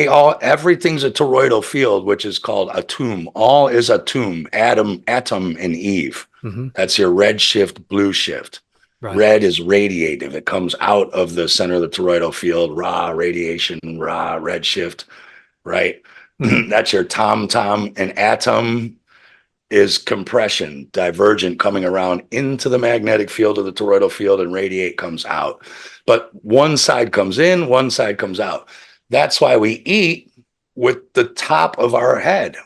A: everything's a toroidal field, which is called a tomb. All is a tomb, Adam, and Eve.
B: Mhm.
A: That's your red shift, blue shift.
B: Right.
A: Red is radiative. It comes out of the center of the toroidal field, radiation, red shift, right? That's your tom. And atom is compression, divergent, coming around into the magnetic field of the toroidal field, and radiate comes out. But one side comes in, one side comes out. That's why we eat with the top of our head.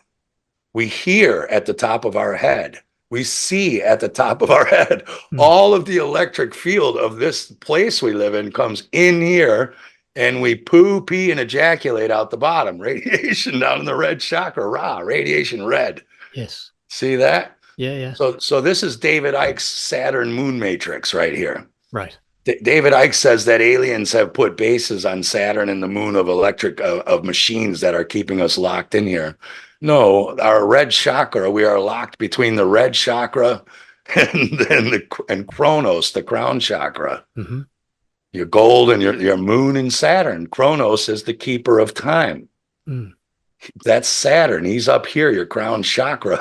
A: We hear at the top of our head. We see at the top of our head. All of the electric field of this place we live in comes in here, and we poo, pee, and ejaculate out the bottom. Radiation down in the red chakra, radiation red.
B: Yes.
A: See that?
B: Yeah.
A: So this is David Icke's Saturn moon matrix right here.
B: Right.
A: David Icke says that aliens have put bases on Saturn and the moon of of machines that are keeping us locked in here. No, our red chakra, we are locked between the red chakra and Kronos, the crown chakra.
B: Mm-hmm.
A: Your gold and your moon and Saturn. Kronos is the keeper of time. That's Saturn. He's up here, your crown chakra.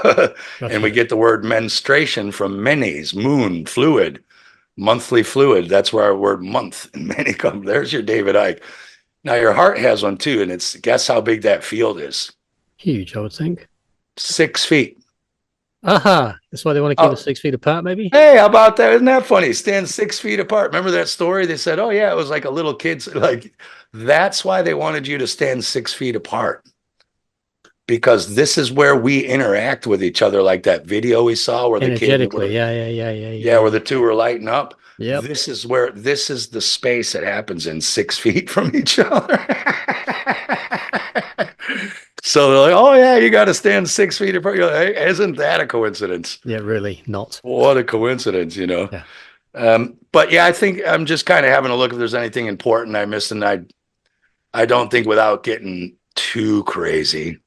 A: And we
B: Gotcha.
A: get the word menstruation from menes, moon, fluid, monthly fluid. That's where our word month and many come. There's your David Icke. Now your heart has one too, and it's guess how big that field is?
B: Huge, I would think.
A: 6 feet.
B: Aha. That's why they want to keep us 6 feet apart, maybe?
A: Hey, how about that? Isn't that funny? Stand 6 feet apart. Remember that story? They said, oh yeah, it was like a little kid's like that's why they wanted you to stand 6 feet apart. Because this is where we interact with each other, like that video we saw where the kid
B: Energetically,
A: yeah, where the two were lighting up.
B: Yep.
A: This is the space that happens in 6 feet from each other. So they're like, oh yeah, you got to stand 6 feet apart. You're like, hey, isn't that a coincidence?
B: Yeah, really not.
A: What a coincidence, you know?
B: Yeah.
A: But yeah, I think I'm just kind of having a look if there's anything important I missed, and I don't think without getting too crazy.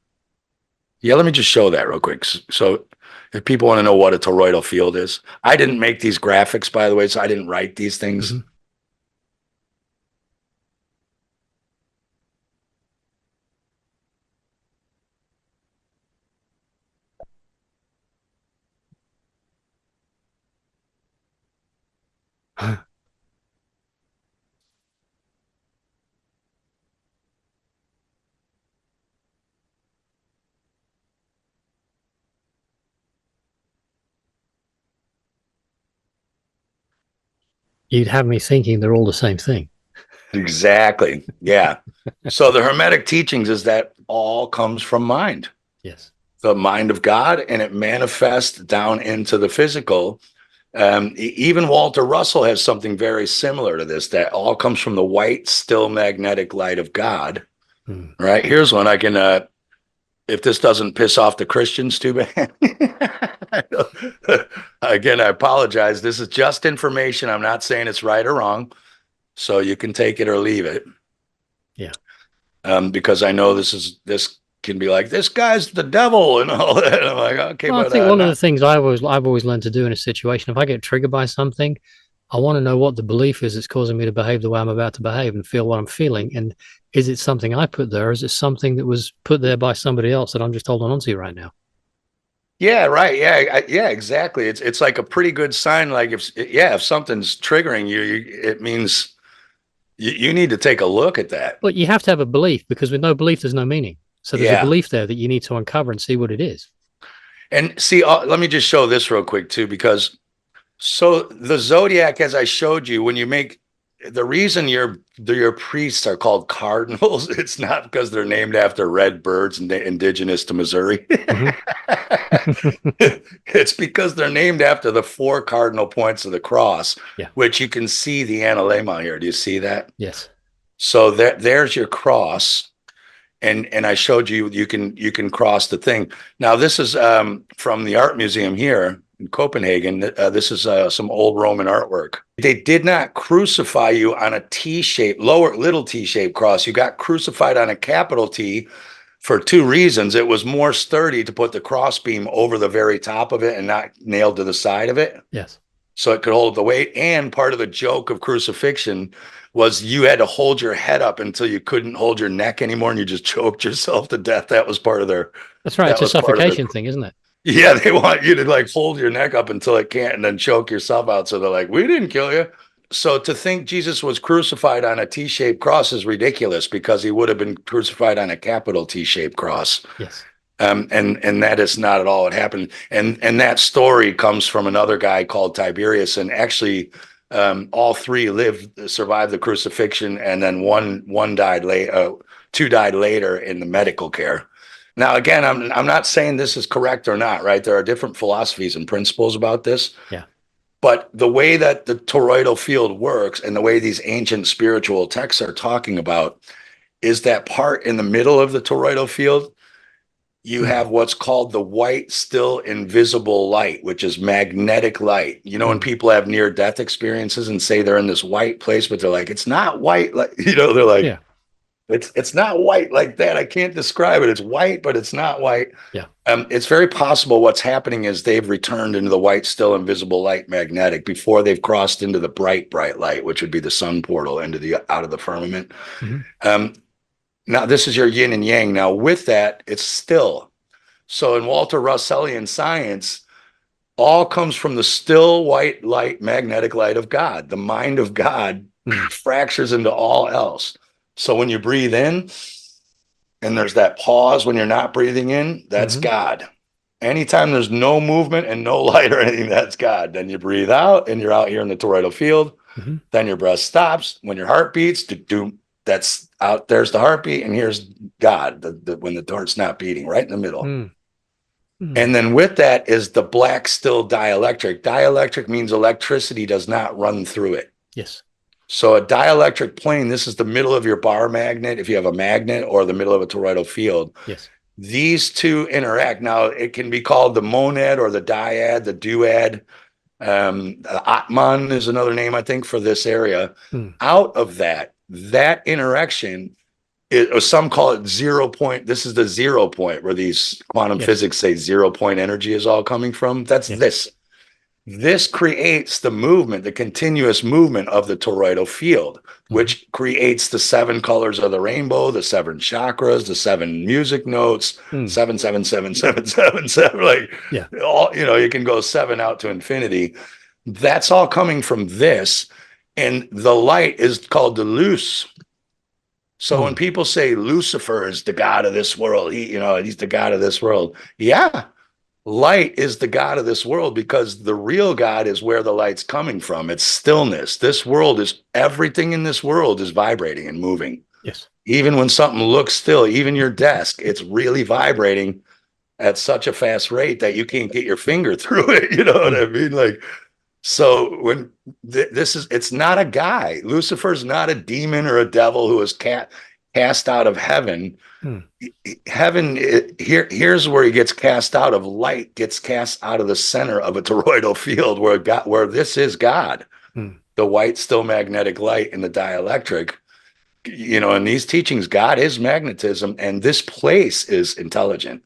A: Yeah, let me just show that real quick. So if people want to know what a toroidal field is, I didn't make these graphics, by the way, so I didn't write these things.
B: Mm-hmm. You'd have me thinking they're all the same thing.
A: Exactly. Yeah. So the Hermetic teachings is that all comes from mind.
B: Yes.
A: The mind of God, and it manifests down into the physical. Even Walter Russell has something very similar to this, that all comes from the white, still magnetic light of God. Right? Here's one I can, if this doesn't piss off the Christians too bad. Again, I apologize. This is just information. I'm not saying it's right or wrong. So you can take it or leave it.
B: Yeah.
A: Because I know this can be like, this guy's the devil and all that. And I'm like, okay.
B: Well,
A: but
B: I think one of the things I've always learned to do in a situation, if I get triggered by something, I want to know what the belief is that's causing me to behave the way I'm about to behave and feel what I'm feeling. And is it something I put there? Or is it something that was put there by somebody else that I'm just holding on to right now?
A: Yeah, right. Yeah, yeah, exactly. It's like a pretty good sign. Like if something's triggering you, it means you need to take a look at that.
B: But you have to have a belief, because with no belief, there's no meaning. So there's
A: Yeah.
B: a belief there that you need to uncover and see what it is.
A: And see, let me just show this real quick too, because so the Zodiac, as I showed you, when you make the reason your priests are called cardinals, it's not because they're named after red birds and indigenous to Missouri. It's because they're named after the 4 cardinal points of the cross, which you can see the analemma here. Do you see that?
B: Yes.
A: So there's your cross. And I showed you you can cross the thing. Now this is from the art museum here in Copenhagen. This is some old Roman artwork. They did not crucify you on a T-shaped, little T-shaped cross. You got crucified on a capital T for 2 reasons. It was more sturdy to put the crossbeam over the very top of it and not nailed to the side of it.
B: Yes.
A: So it could hold the weight. And part of the joke of crucifixion was you had to hold your head up until you couldn't hold your neck anymore and you just choked yourself to death. That was part of their...
B: That's right. It's a suffocation thing, isn't it?
A: Yeah, they want you to like hold your neck up until it can't and then choke yourself out. So they're like, we didn't kill you. So to think Jesus was crucified on a T-shaped cross is ridiculous, because he would have been crucified on a capital T-shaped cross.
B: Yes.
A: And that is not at all what happened. And that story comes from another guy called Tiberius. And actually, all 3 survived the crucifixion, and then one died later. 2 died later in the medical care. Now, again, I'm not saying this is correct or not, right? There are different philosophies and principles about this.
B: Yeah.
A: But the way that the toroidal field works and the way these ancient spiritual texts are talking about is that part in the middle of the toroidal field, you have what's called the white, still invisible light, which is magnetic light. You know, when people have near-death experiences and say they're in this white place, but they're like, it's not white. Like, you know, they're like,
B: yeah.
A: It's not white like that. I can't describe it. It's white, but it's not white.
B: Yeah.
A: It's very possible what's happening is they've returned into the white, still invisible light magnetic before they've crossed into the bright, bright light, which would be the sun portal into out of the firmament. Now, this is your yin and yang. Now, with that, it's still. So in Walter Russellian science, all comes from the still white light, magnetic light of God. The mind of God fractures into all else. So when you breathe in, and there's that pause when you're not breathing in, that's God. Anytime there's no movement and no light or anything, that's God. Then you breathe out and you're out here in the toroidal field. Then your breath stops. When your heart beats, that's out. There's the heartbeat, and here's God, when the heart's not beating, right in the middle. And then with that is the black still dielectric. Dielectric means electricity does not run through it.
B: Yes.
A: So a dielectric plane, this is the middle of your bar magnet, if you have a magnet, or the middle of a toroidal field.
B: Yes.
A: These two interact. Now, it can be called the monad or the dyad, the duad. Atman is another name, I think, for this area. Out of that interaction, some call it 0 point. This is the 0 point where these quantum physics say 0 point energy is all coming from. That's this. This creates the movement, the continuous movement of the toroidal field, which creates the 7 colors of the rainbow, the 7 chakras, the 7 music notes, 7, 7, 7, 7, 7, 7. Like, all, you can go 7 out to infinity. That's all coming from this. And the light is called the luz. So when people say Lucifer is the god of this world, he's the god of this world. Yeah. Light is the God of this world, because the real God is where the light's coming from. It's stillness. Everything in this world is vibrating and moving.
B: Yes.
A: Even when something looks still, even your desk, it's really vibrating at such a fast rate that you can't get your finger through it. You know what I mean? Like, so when it's not a guy. Lucifer's not a demon or a devil who was cast out of heaven. Heaven, here's where he gets cast out of. Light gets cast out of the center of a toroidal field where this is God, the white still magnetic light and the dielectric. In these teachings, God is magnetism, and this place is intelligent.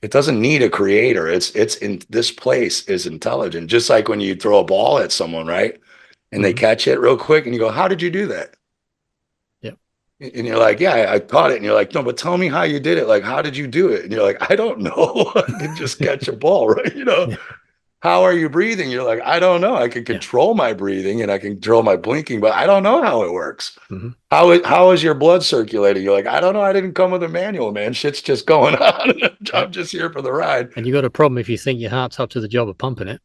A: It doesn't need a creator. It's in this place is intelligent. Just like when you throw a ball at someone, right? And they catch it real quick, and you go, "How did you do that?" And you're like, "Yeah, I caught it." And you're like, "No, but tell me how you did it. Like, how did you do it?" And you're like, "I don't know. I can just catch a ball, right? How are you breathing?" You're like, "I don't know. I can control my breathing and I can control my blinking, but I don't know how it works." How is your blood circulating? You're like, "I don't know. I didn't come with a manual, man. Shit's just going on. I'm just here for the ride."
B: And you got a problem if you think your heart's up to the job of pumping it.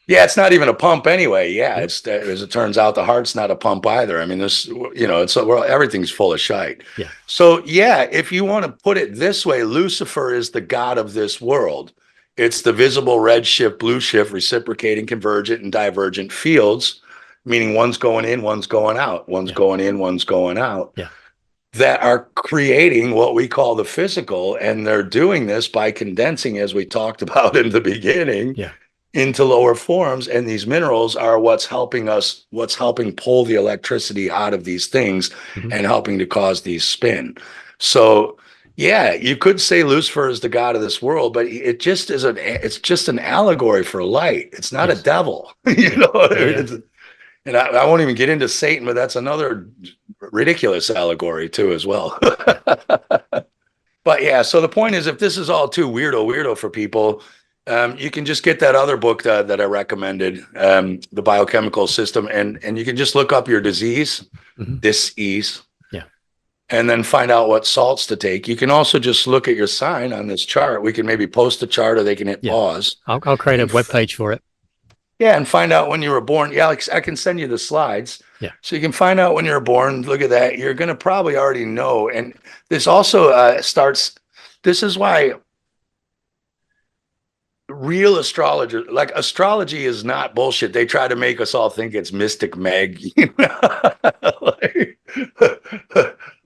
A: Yeah, it's not even a pump anyway. Yeah, it's as it turns out, the heart's not a pump either. I mean, everything's full of shite.
B: Yeah.
A: So yeah, if you want to put it this way, Lucifer is the god of this world. It's the visible red shift, blue shift, reciprocating, convergent, and divergent fields, meaning one's going in, one's going out, one's going in, one's going out.
B: Yeah.
A: That are creating what we call the physical, and they're doing this by condensing, as we talked about in the beginning.
B: Yeah.
A: Into lower forms, and these minerals are what's helping pull the electricity out of these things and helping to cause these spin. So yeah, you could say Lucifer is the god of this world, but it's just an allegory for light. It's not a devil. And I won't even get into Satan, but that's another ridiculous allegory too as well. But yeah, so the point is, if this is all too weirdo for people, you can just get that other book that I recommended, The Biochemical System, and you can just look up your disease, dis-ease, and then find out what salts to take. You can also just look at your sign on this chart. We can maybe post a chart, or they can hit pause.
B: I'll create a web page for it.
A: Yeah, and find out when you were born. Yeah, I can send you the slides.
B: Yeah.
A: So you can find out when you were born. Look at that. You're going to probably already know. And this also this is why real astrologers, like, astrology is not bullshit. They try to make us all think it's Mystic Meg.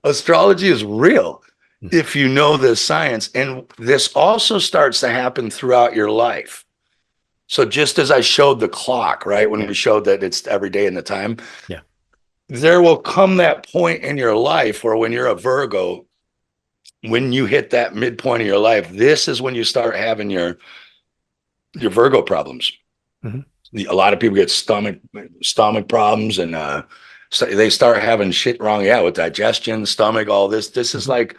A: Astrology is real if you know this science. And this also starts to happen throughout your life. So just as I showed the clock, right, when we showed that it's every day in the time, there will come that point in your life where, when you're a Virgo, when you hit that midpoint of your life, this is when you start having your Virgo problems. A lot of people get stomach problems and So they start having shit wrong. Yeah, with digestion, stomach, all this. This is like,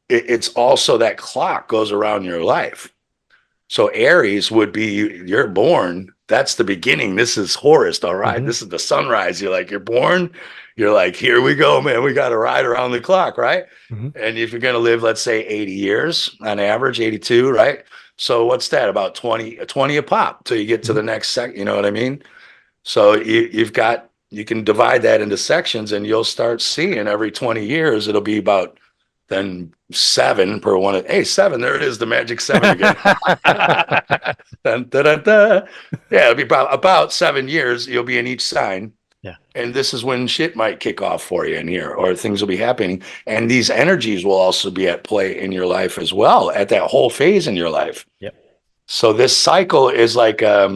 A: it's also that clock goes around your life. So Aries would be, you're born. That's the beginning. This is Horus, all right? This is the sunrise. You're like, you're born. You're like, here we go, man. We got to ride around the clock, right? And if you're going to live, let's say 80 years on average, 82, right? So what's that? About 20 a pop till you get to the next sec. You know what I mean? So you can divide that into sections, and you'll start seeing every 20 years, it'll be about then 7 per one. Hey, 7, there it is, the magic 7 again. Dun, dun, dun, dun. Yeah, it'll be about 7 years, you'll be in each sign.
B: Yeah.
A: And this is when shit might kick off for you in here, or things will be happening. And these energies will also be at play in your life as well, at that whole phase in your life.
B: Yep.
A: So this cycle is like, what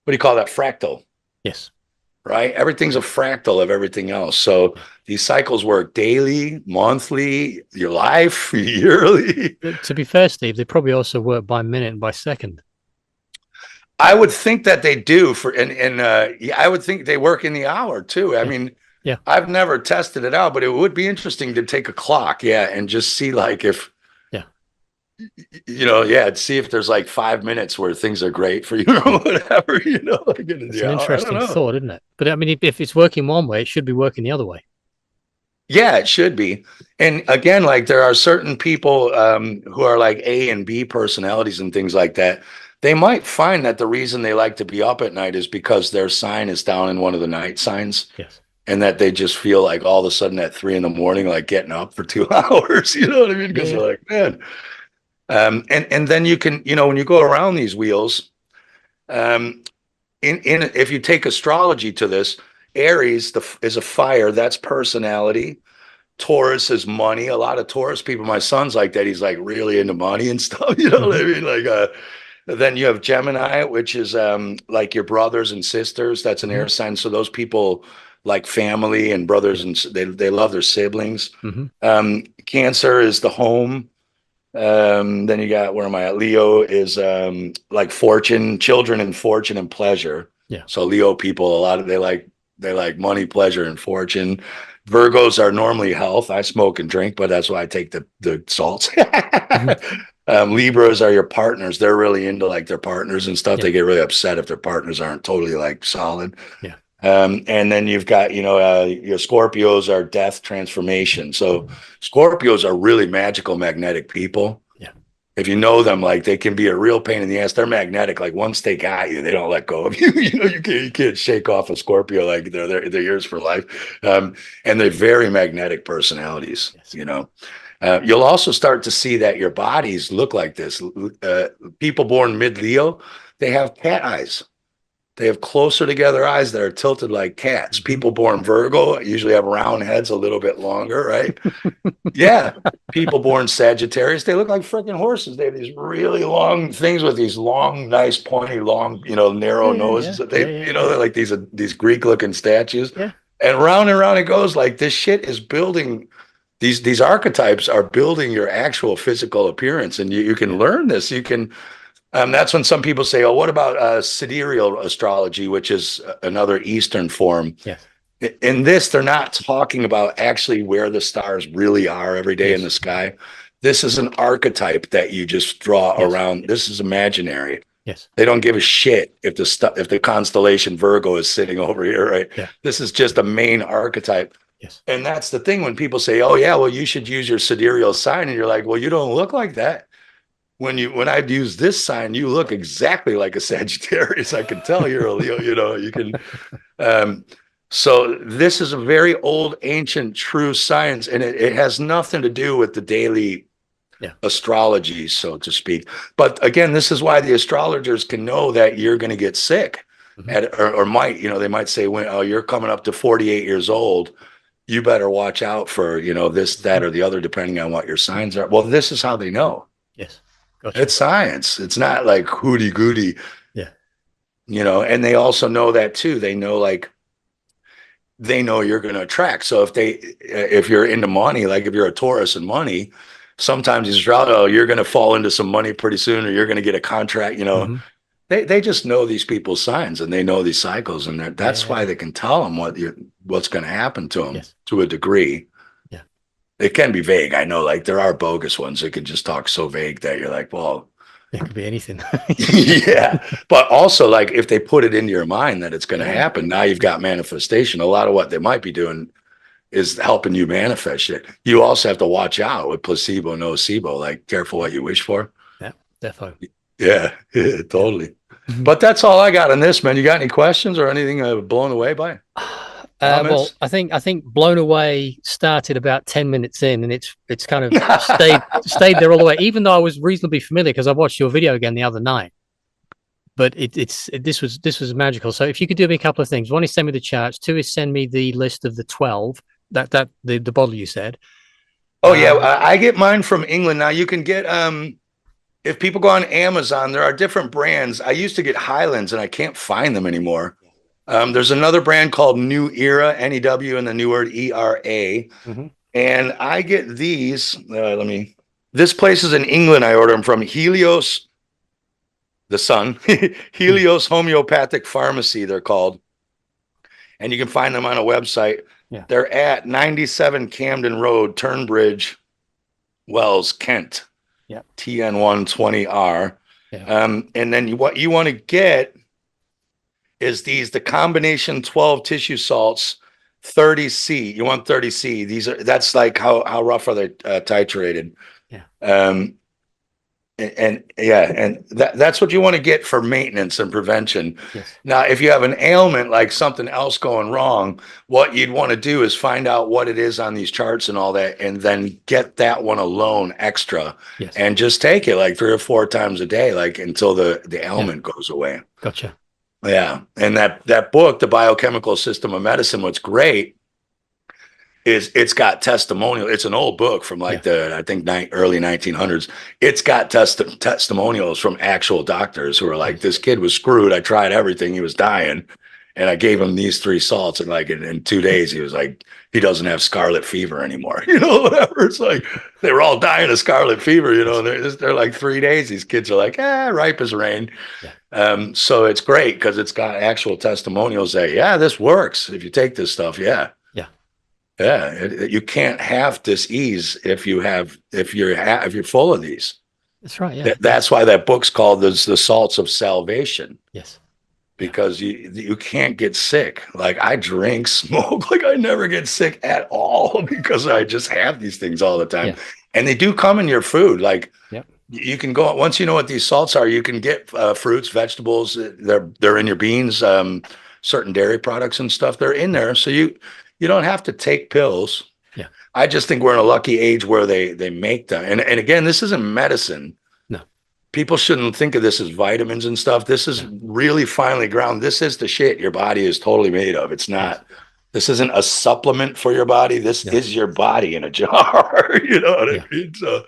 A: do you call that? Fractal.
B: Yes.
A: Right? Everything's a fractal of everything else. So these cycles work daily, monthly, your life, yearly.
B: To be fair, Steve, they probably also work by minute and by second.
A: I would think that they do I would think they work in the hour too. I mean,
B: yeah,
A: I've never tested it out, but it would be interesting to take a clock, and just see like if, see if there's like 5 minutes where things are great for you or whatever, like
B: it's an interesting thought, isn't it? But I mean, if it's working one way, it should be working the other way.
A: Yeah, it should be. And again, like there are certain people who are like A and B personalities and things like that. They might find that the reason they like to be up at night is because their sign is down in one of the night signs.
B: Yes.
A: And that they just feel like all of a sudden at 3 a.m, like getting up for 2 hours, you know what I mean? Because they're like, man. And then you can, when you go around these wheels, if you take astrology to this, Aries is a fire, that's personality. Taurus is money. A lot of Taurus people, my son's like that. He's like really into money and stuff. You know what I mean? Like, then you have Gemini, which is like your brothers and sisters. That's an air sign. So those people like family and brothers, and they love their siblings. Cancer is the home. Then you got, where am I at? Leo is like fortune, children, and fortune and pleasure.
B: Yeah. So
A: Leo people, they like money, pleasure, and fortune. Virgos are normally health. I smoke and drink, but that's why I take the salts. Libras are your partners. They're really into like their partners and stuff. They get really upset if their partners aren't totally like solid.
B: Yeah.
A: And then you've got, your Scorpios are death, transformation. So Scorpios are really magical, magnetic people.
B: Yeah.
A: If you know them, like they can be a real pain in the ass. They're magnetic. Like once they got you, they don't let go of you. You can't shake off a Scorpio. Like they're yours for life. And they're very magnetic personalities,
B: Yes.
A: You'll also start to see that your bodies look like this. People born mid-Leo, they have cat eyes. They have closer together eyes that are tilted like cats. People born Virgo usually have round heads a little bit longer, right? Yeah. People born Sagittarius, they look like freaking horses. They have these really long things with these long, nice, pointy, long, narrow noses. They're like these Greek looking statues.
B: Yeah.
A: And round it goes. Like this shit is building. These archetypes are building your actual physical appearance, and you can learn this. You can. That's when some people say, "Oh, what about sidereal astrology, which is another Eastern form?"
B: Yes.
A: In this, they're not talking about actually where the stars really are every day in the sky. This is an archetype that you just draw around. This is imaginary.
B: Yes.
A: They don't give a shit if the constellation Virgo is sitting over here, right?
B: Yeah.
A: This is just a main archetype.
B: Yes.
A: And that's the thing when people say, "Oh yeah, well you should use your sidereal sign," and you're like, "Well, you don't look like that. When I use this sign, you look exactly like a Sagittarius. I can tell you're a Leo. You can." So this is a very old, ancient, true science, and it has nothing to do with the daily astrology, so to speak. But again, this is why the astrologers can know that you're going to get sick, or might. They might say, "When you're coming up to 48 years old, you better watch out for this, that, or the other, depending on what your signs are." Well, this is how they know.
B: Yes. Gotcha.
A: It's science. It's not like hooty goody.
B: Yeah.
A: And they also know that too. They know you're going to attract. So if you're into money, like if you're a Taurus and money, sometimes you're going to fall into some money pretty soon, or you're going to get a contract, They just know these people's signs, and they know these cycles, and that's why they can tell them what's going to happen to them
B: Yes.
A: to a degree.
B: Yeah.
A: It can be vague. I know, like there are bogus ones that can just talk so vague that you're like, well,
B: It could be anything.
A: yeah. But also, like if they put it into your mind that it's going to
B: Yeah.
A: happen, now you've got manifestation. A lot of what they might be doing is helping you manifest it. You also have to watch out with placebo, nocebo, like careful what you wish for.
B: Yeah, definitely.
A: Yeah, totally.
B: Yeah.
A: But that's all I got on this, man. You got any questions or anything blown away by?
B: Well, I think Blown Away started about 10 minutes in, and it's kind of stayed there all the way. Even though I was reasonably familiar because I watched your video again the other night. But this was magical. So if you could do me a couple of things: one is send me the charts. Two is send me the list of the 12 the bottle you said.
A: Oh yeah, I get mine from England. Now you can get if people go on Amazon, there are different brands. I used to get Highlands, and I can't find them anymore. There's another brand called New Era, N-E-W, and the new word E-R-A.
B: Mm-hmm.
A: And I get these. This place is in England. I order them from Helios, the sun, Helios Homeopathic Pharmacy, they're called. And you can find them on a website.
B: Yeah.
A: They're at 97 Camden Road, Turnbridge, Wells, Kent.
B: Yeah.
A: TN120R.
B: Yeah.
A: And then what you want to get is the combination 12 tissue salts, 30C. You want 30C. That's like how rough are they titrated?
B: Yeah.
A: And that's what you want to get for maintenance and prevention.
B: Yes.
A: Now, if you have an ailment like something else going wrong, what you'd want to do is find out what it is on these charts and all that, and then get that one alone extra.
B: Yes.
A: And just take it like 3 or 4 times a day, like until the ailment goes away.
B: Gotcha.
A: Yeah. And that book, The Biochemical System of Medicine, what's great is it's got testimonial. It's an old book from like I think early 1900s. It's got testimonials from actual doctors who are like, this kid was screwed. I tried everything. He was dying. And I gave him these 3 salts. And like in 2 days, he was like, he doesn't have scarlet fever anymore. You know, whatever. It's like they were all dying of scarlet fever, you know, they're like 3 days. These kids are like, ripe as rain. Yeah. So it's great because it's got actual testimonials that, this works. If you take this stuff. Yeah. You can't have dis-ease if you're full of these.
B: That's right. Yeah.
A: That's why that book's called the Salts of Salvation.
B: Yes.
A: Because you can't get sick. Like I drink, smoke, like I never get sick at all because I just have these things all the time. Yeah. And they do come in your food. Like you can go, once you know what these salts are, you can get fruits, vegetables. They're in your beans, certain dairy products and stuff. They're in there. So you don't have to take pills.
B: Yeah.
A: I just think we're in a lucky age where they make them. And again, this isn't medicine.
B: No.
A: People shouldn't think of this as vitamins and stuff. This is really finely ground. This is the shit your body is totally made of. It's not, this isn't a supplement for your body. This is your body in a jar. You know what I mean? So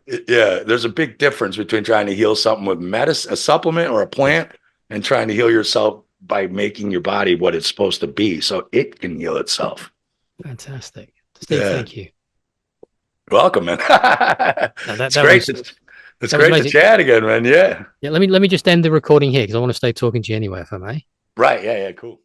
A: there's a big difference between trying to heal something with medicine, a supplement or a plant, and trying to heal yourself by making your body what it's supposed to be so it can heal itself.
B: Fantastic. Steve, thank you.
A: Welcome, man. It's great. It's great to chat again, man. Yeah.
B: Yeah. Let me just end the recording here because I want to stay talking to you anyway, if I may.
A: Right. Yeah. Cool.